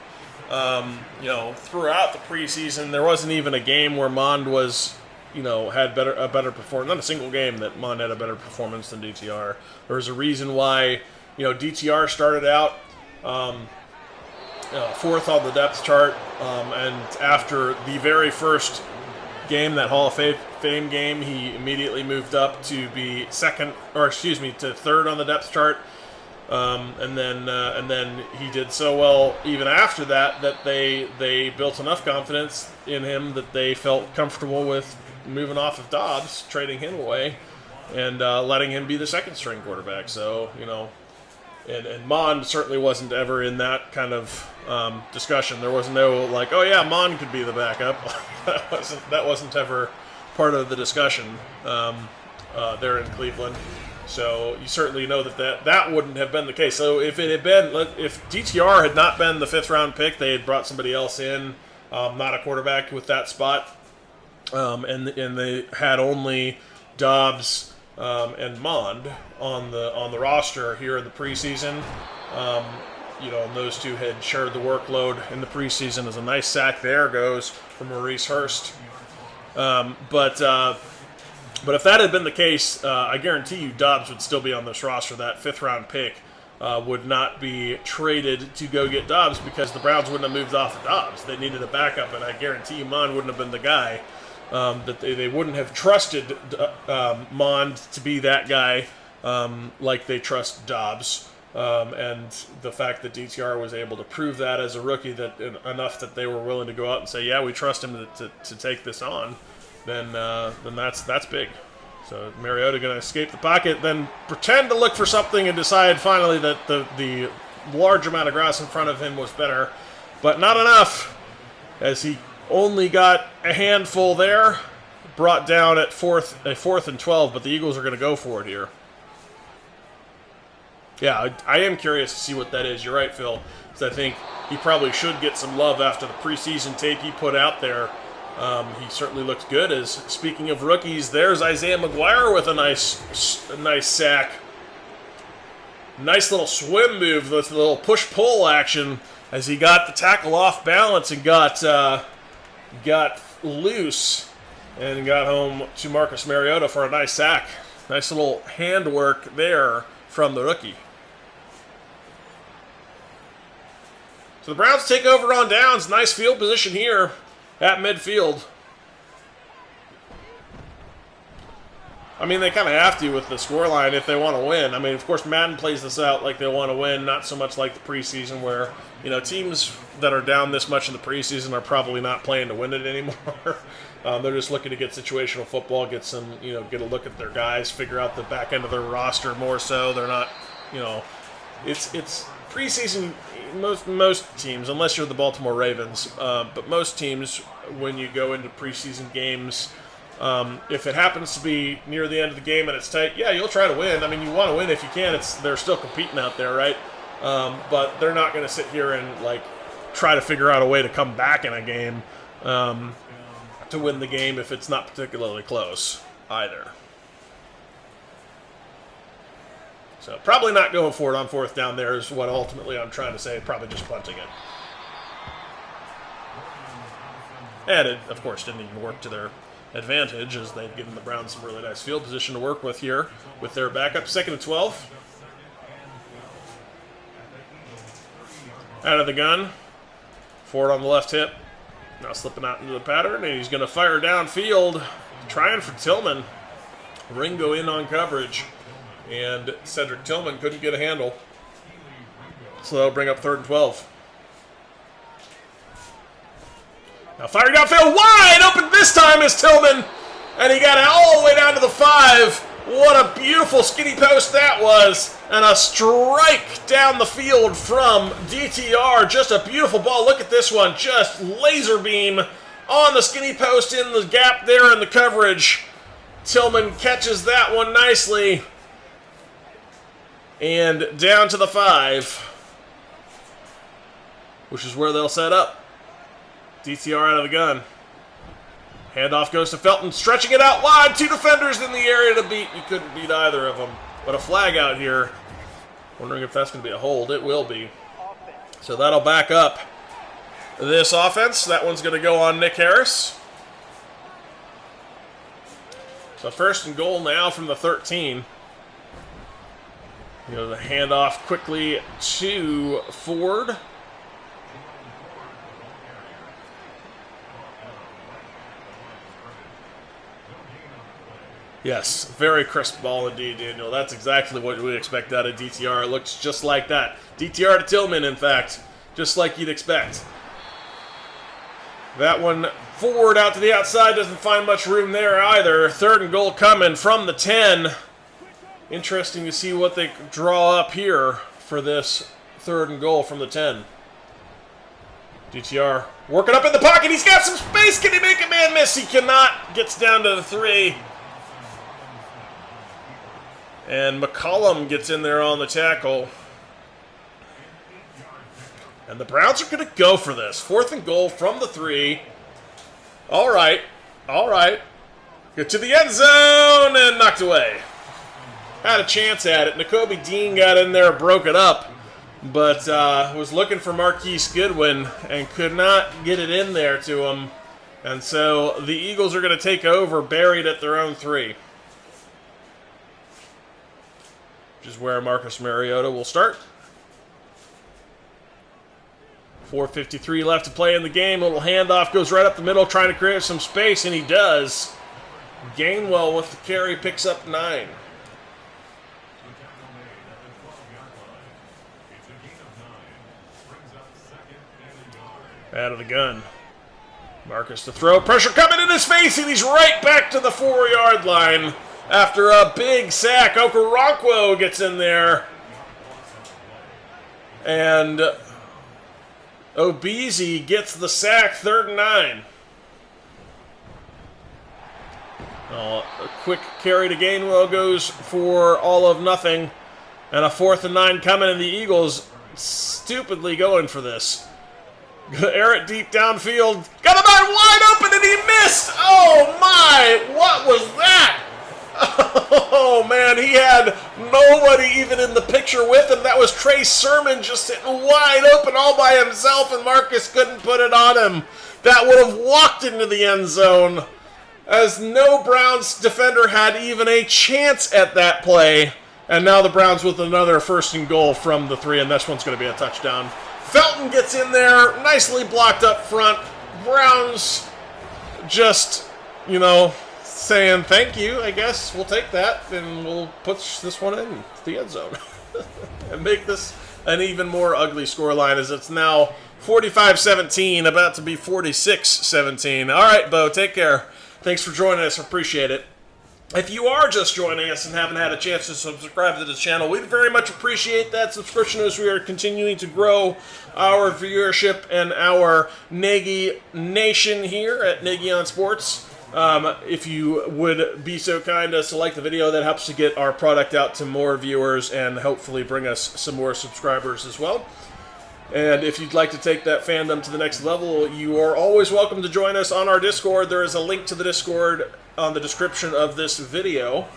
You know, throughout the preseason, there wasn't even a game where Mond was, you know, had a better performance. Not a single game that Mond had a better performance than DTR. There was a reason why, you know, DTR started out 4th on the depth chart, and after the very first game, that Hall of Fame game, he immediately moved up to be 3rd on the depth chart, and then he did so well even after that they built enough confidence in him that they felt comfortable with moving off of Dobbs, trading him away, and letting him be the 2nd string quarterback. So, you know, And Mond certainly wasn't ever in that kind of discussion. There was no like, oh yeah, Mond could be the backup. that wasn't ever part of the discussion there in Cleveland. So you certainly know that wouldn't have been the case. So if it had been, if DTR had not been the 5th round pick, they had brought somebody else in, not a quarterback with that spot, and they had only Dobbs and Mond on the roster here in the preseason. And those two had shared the workload in the preseason. As a nice sack there goes from Maurice Hurst. But if that had been the case, I guarantee you Dobbs would still be on this roster. That 5th round pick would not be traded to go get Dobbs because the Browns wouldn't have moved off of Dobbs. They needed a backup, and I guarantee you Mond wouldn't have been the guy. That they wouldn't have trusted Mond to be that guy like they trust Dobbs. And the fact that DTR was able to prove that as a rookie enough that they were willing to go out and say, yeah, we trust him to take this on, then that's big. So Mariota going to escape the pocket, then pretend to look for something and decide finally that the large amount of grass in front of him was better, but not enough, as he only got a handful there, brought down at 4th and 12, but the Eagles are going to go for it here. Yeah, I am curious to see what that is. You're right, Phil, because I think he probably should get some love after the preseason tape he put out there. He certainly looks good. As speaking of rookies, there's Isaiah McGuire with a nice sack. Nice little swim move, this little push-pull action as he got the tackle off balance and got loose and got home to Marcus Mariota for a nice sack. Nice little handwork there from the rookie. So the Browns take over on downs. Nice field position here at midfield. I mean, they kind of have to with the scoreline if they want to win. I mean, of course, Madden plays this out like they want to win, not so much like the preseason where, teams that are down this much in the preseason are probably not playing to win it anymore. They're just looking to get situational football, get a look at their guys, figure out the back end of their roster more so. They're not, it's preseason. Most teams, unless you're the Baltimore Ravens, but most teams, when you go into preseason games, if it happens to be near the end of the game and it's tight, yeah, you'll try to win. I mean, you want to win if you can. They're still competing out there, right? But they're not going to sit here and try to figure out a way to come back in a game to win the game if it's not particularly close either. So probably not going for it on 4th down there is what ultimately I'm trying to say. Probably just punting it. And it, of course, didn't even work to their advantage as they've given the Browns some really nice field position to work with here with their backup. 2nd and 12. Out of the gun. Ford on the left hip. Now slipping out into the pattern, and he's going to fire downfield. Trying for Tillman. Ringo in on coverage. And Cedric Tillman couldn't get a handle. So that'll bring up 3rd and 12. Now firing downfield, wide open this time is Tillman. And he got it all the way down to the 5. What a beautiful skinny post that was. And a strike down the field from DTR. Just a beautiful ball. Look at this one. Just laser beam on the skinny post in the gap there in the coverage. Tillman catches that one nicely. And down to the 5, which is where they'll set up. DTR out of the gun. Handoff goes to Felton, stretching it out wide. 2 defenders in the area to beat. You couldn't beat either of them. But a flag out here. Wondering if that's going to be a hold. It will be. So that'll back up this offense. That one's going to go on Nick Harris. So 1st and goal now from the 13. The handoff quickly to Ford. Yes, very crisp ball indeed, Daniel. That's exactly what we expect out of DTR. It looks just like that. DTR to Tillman, in fact, just like you'd expect. That one Ford out to the outside, doesn't find much room there either. 3rd and goal coming from the 10. Interesting to see what they draw up here for this 3rd and goal from the 10. DTR working up in the pocket. He's got some space. Can he make a man miss? He cannot. Gets down to the 3. And McCollum gets in there on the tackle. And the Browns are going to go for this. 4th and goal from the 3. All right. All right. Get to the end zone and knocked away. Had a chance at it. Nakobe Dean got in there, broke it up. But was looking for Marquise Goodwin and could not get it in there to him. And so the Eagles are going to take over, buried at their own 3. Which is where Marcus Mariota will start. 4:53 left to play in the game. A little handoff goes right up the middle, trying to create some space, and he does. Gainwell with the carry picks up 9. Out of the gun. Marcus to throw. Pressure coming in his face, and he's right back to the 4-yard line after a big sack. Okoronkwo gets in there. And Obese gets the sack, 3rd and 9. A quick carry to Gainwell goes for all of nothing. And a 4th and 9 coming, and the Eagles stupidly going for this. Air it deep downfield. Got a man wide open, and he missed! Oh, my! What was that? Oh, man, he had nobody even in the picture with him. That was Trey Sermon just sitting wide open all by himself, and Marcus couldn't put it on him. That would have walked into the end zone, as no Browns defender had even a chance at that play. And now the Browns with another 1st and goal from the 3, and this one's going to be a touchdown. Felton gets in there, nicely blocked up front. Browns just, saying thank you, I guess. We'll take that, and we'll push this one in the end zone. And make this an even more ugly scoreline, as it's now 45-17, about to be 46-17. All right, Bo, take care. Thanks for joining us. Appreciate it. If you are just joining us and haven't had a chance to subscribe to the channel, we'd very much appreciate that subscription, as we are continuing to grow our viewership and our Nagy Nation here at Nagy on Sports. If you would be so kind as to like the video, that helps to get our product out to more viewers and hopefully bring us some more subscribers as well. And if you'd like to take that fandom to the next level, you are always welcome to join us on our Discord. There is a link to the Discord on the description of this video.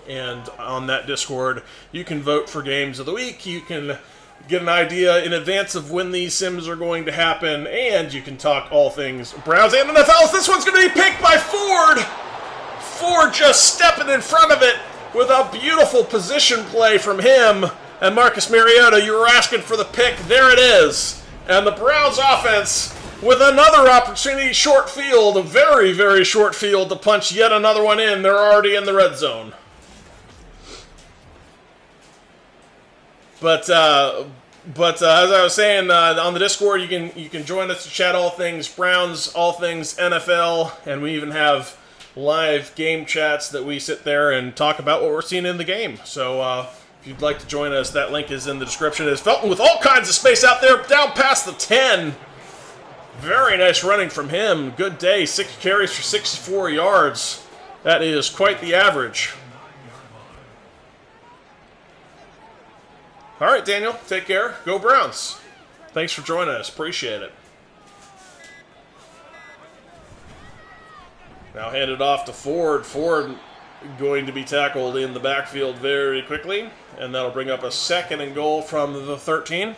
And on that Discord, you can vote for games of the week. You can get an idea in advance of when these sims are going to happen. And you can talk all things Browns and NFL. This one's going to be picked by Ford. Ford just stepping in front of it with a beautiful position play from him. And Marcus Mariota, you were asking for the pick. There it is. And the Browns offense with another opportunity, short field, a very, very short field to punch yet another one in. They're already in the red zone. But as I was saying, on the Discord, you can join us to chat all things Browns, all things NFL, and we even have live game chats that we sit there and talk about what we're seeing in the game. So, if you'd like to join us, that link is in the description. It's Felton with all kinds of space out there, down past the 10. Very nice running from him. Good day. 6 carries for 64 yards. That is quite the average. All right, Daniel, take care. Go Browns. Thanks for joining us. Appreciate it. Now hand it off to Ford. Ford going to be tackled in the backfield very quickly, and that'll bring up a 2nd and goal from the 13.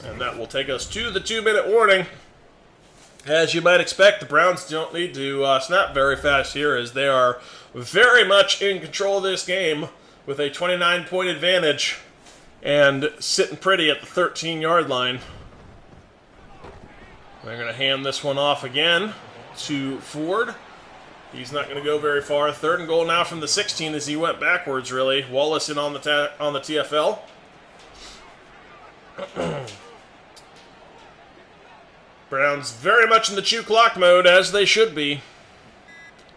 And that will take us to the 2-minute warning. As you might expect, the Browns don't need to snap very fast here, as they are very much in control of this game with a 29-point advantage and sitting pretty at the 13-yard line. They're going to hand this one off again to Ford. He's not going to go very far. 3rd and goal now from the 16 as he went backwards, really. Wallace in on the TFL. Browns very much in the chew clock mode, as they should be.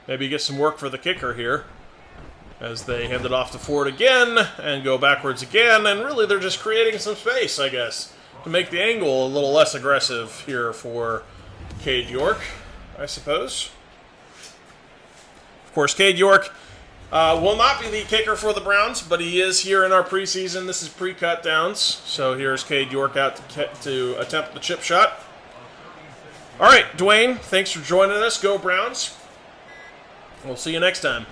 Maybe get some work for the kicker here, as they hand it off to Ford again, and go backwards again, and really they're just creating some space, I guess, to make the angle a little less aggressive here for Cade York, I suppose. Of course, Cade York will not be the kicker for the Browns, but he is here in our preseason. This is pre-cut downs, so here's Cade York out to attempt the chip shot. All right, Dwayne, thanks for joining us. Go Browns. We'll see you next time.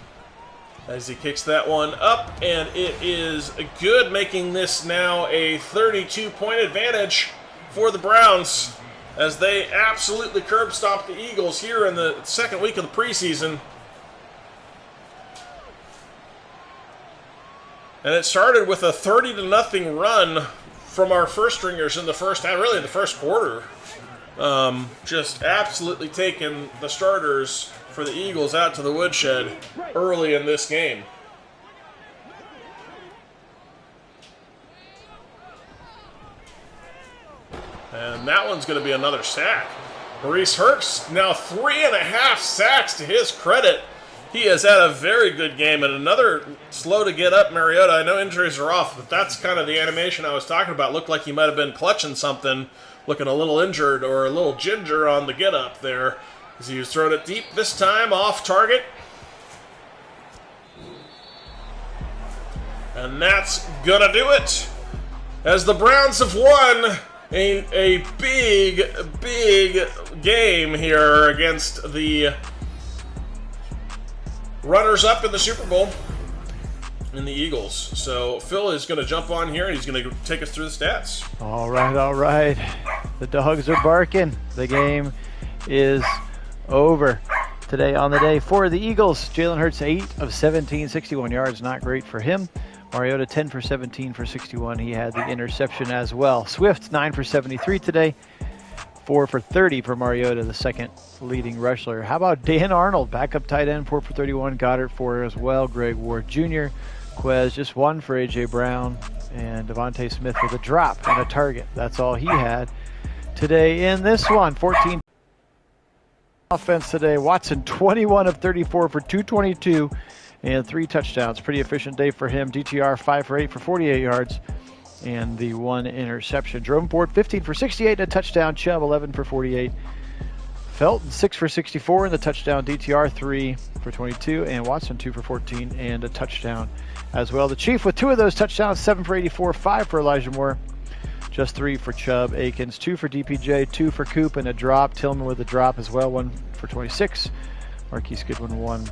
As he kicks that one up, and it is good, making this now a 32-point advantage for the Browns, as they absolutely curb stomp the Eagles here in the second week of the preseason. And it started with a 30-0 run from our first stringers in the first half, really in the first quarter. Just absolutely taking the starters for the Eagles out to the woodshed early in this game. And that one's going to be another sack. Maurice Hurst, now 3.5 sacks to his credit. He has had a very good game, and another slow to get up Mariota. I know injuries are off, but that's kind of the animation I was talking about. Looked like he might have been clutching something, looking a little injured or a little ginger on the get up there, as he was throwing it deep this time, off target. And that's gonna do it, as the Browns have won a big game here against the runners-up in the Super Bowl in the Eagles. So Phil is going to jump on here, and he's going to take us through the stats. All right. The dogs are barking. The game is over. Today on the day for the Eagles, Jalen Hurts 8 of 17, 61 yards. Not great for him. Mariota 10 for 17 for 61. He had the interception as well. Swift 9 for 73 today. 4 for 30 for Mariota, the second leading rusher. How about Dan Arnold, backup tight end, 4 for 31. Goddard 4 as well. Greg Ward Jr. Quez just 1 for A.J. Brown. And Devontae Smith with a drop and a target. That's all he had today in this one. 14 offense today. Watson 21 of 34 for 222 and 3 touchdowns. Pretty efficient day for him. DTR 5 for 8 for 48 yards. And the 1 interception. Jerome Ford 15 for 68 and a touchdown. Chubb 11 for 48. Felton 6 for 64 and the touchdown. DTR 3 for 22 and Watson 2 for 14 and a touchdown as well. The Chief with 2 of those touchdowns, 7 for 84, 5 for Elijah Moore. Just 3 for Chubb. Akins 2 for DPJ, 2 for Coop and a drop. Tillman with a drop as well, 1 for 26. Marquise Goodwin 1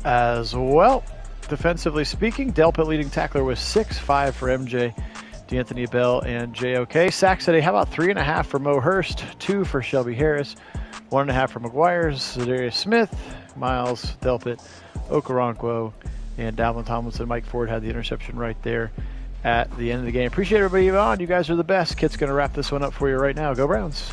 as well. Defensively speaking, Delpit leading tackler was 6, 5 for MJ, D'Anthony Bell, and JOK. Sacks today, how about 3.5 for Mo Hurst, 2 for Shelby Harris, 1.5 for McGuire's, Zadarius Smith, Miles, Delpit, Okoronkwo, and Dalvin Tomlinson. Mike Ford had the interception right there at the end of the game. Appreciate everybody on. You guys are the best. Kit's going to wrap this one up for you right now. Go Browns.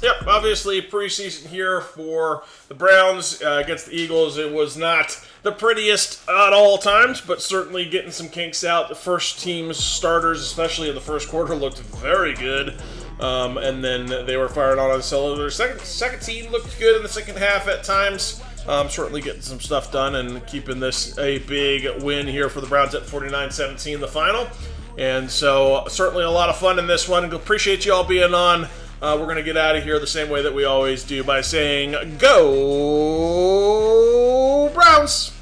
Yep, obviously preseason here for the Browns against the Eagles. It was not the prettiest at all times, but certainly getting some kinks out. The first team's starters, especially in the first quarter, looked very good. And then they were fired on solo. Their second team looked good in the second half at times. Certainly getting some stuff done and keeping this a big win here for the Browns at 49-17, the final. And so certainly a lot of fun in this one. Appreciate you all being on. We're going to get out of here the same way that we always do by saying, Go Browns!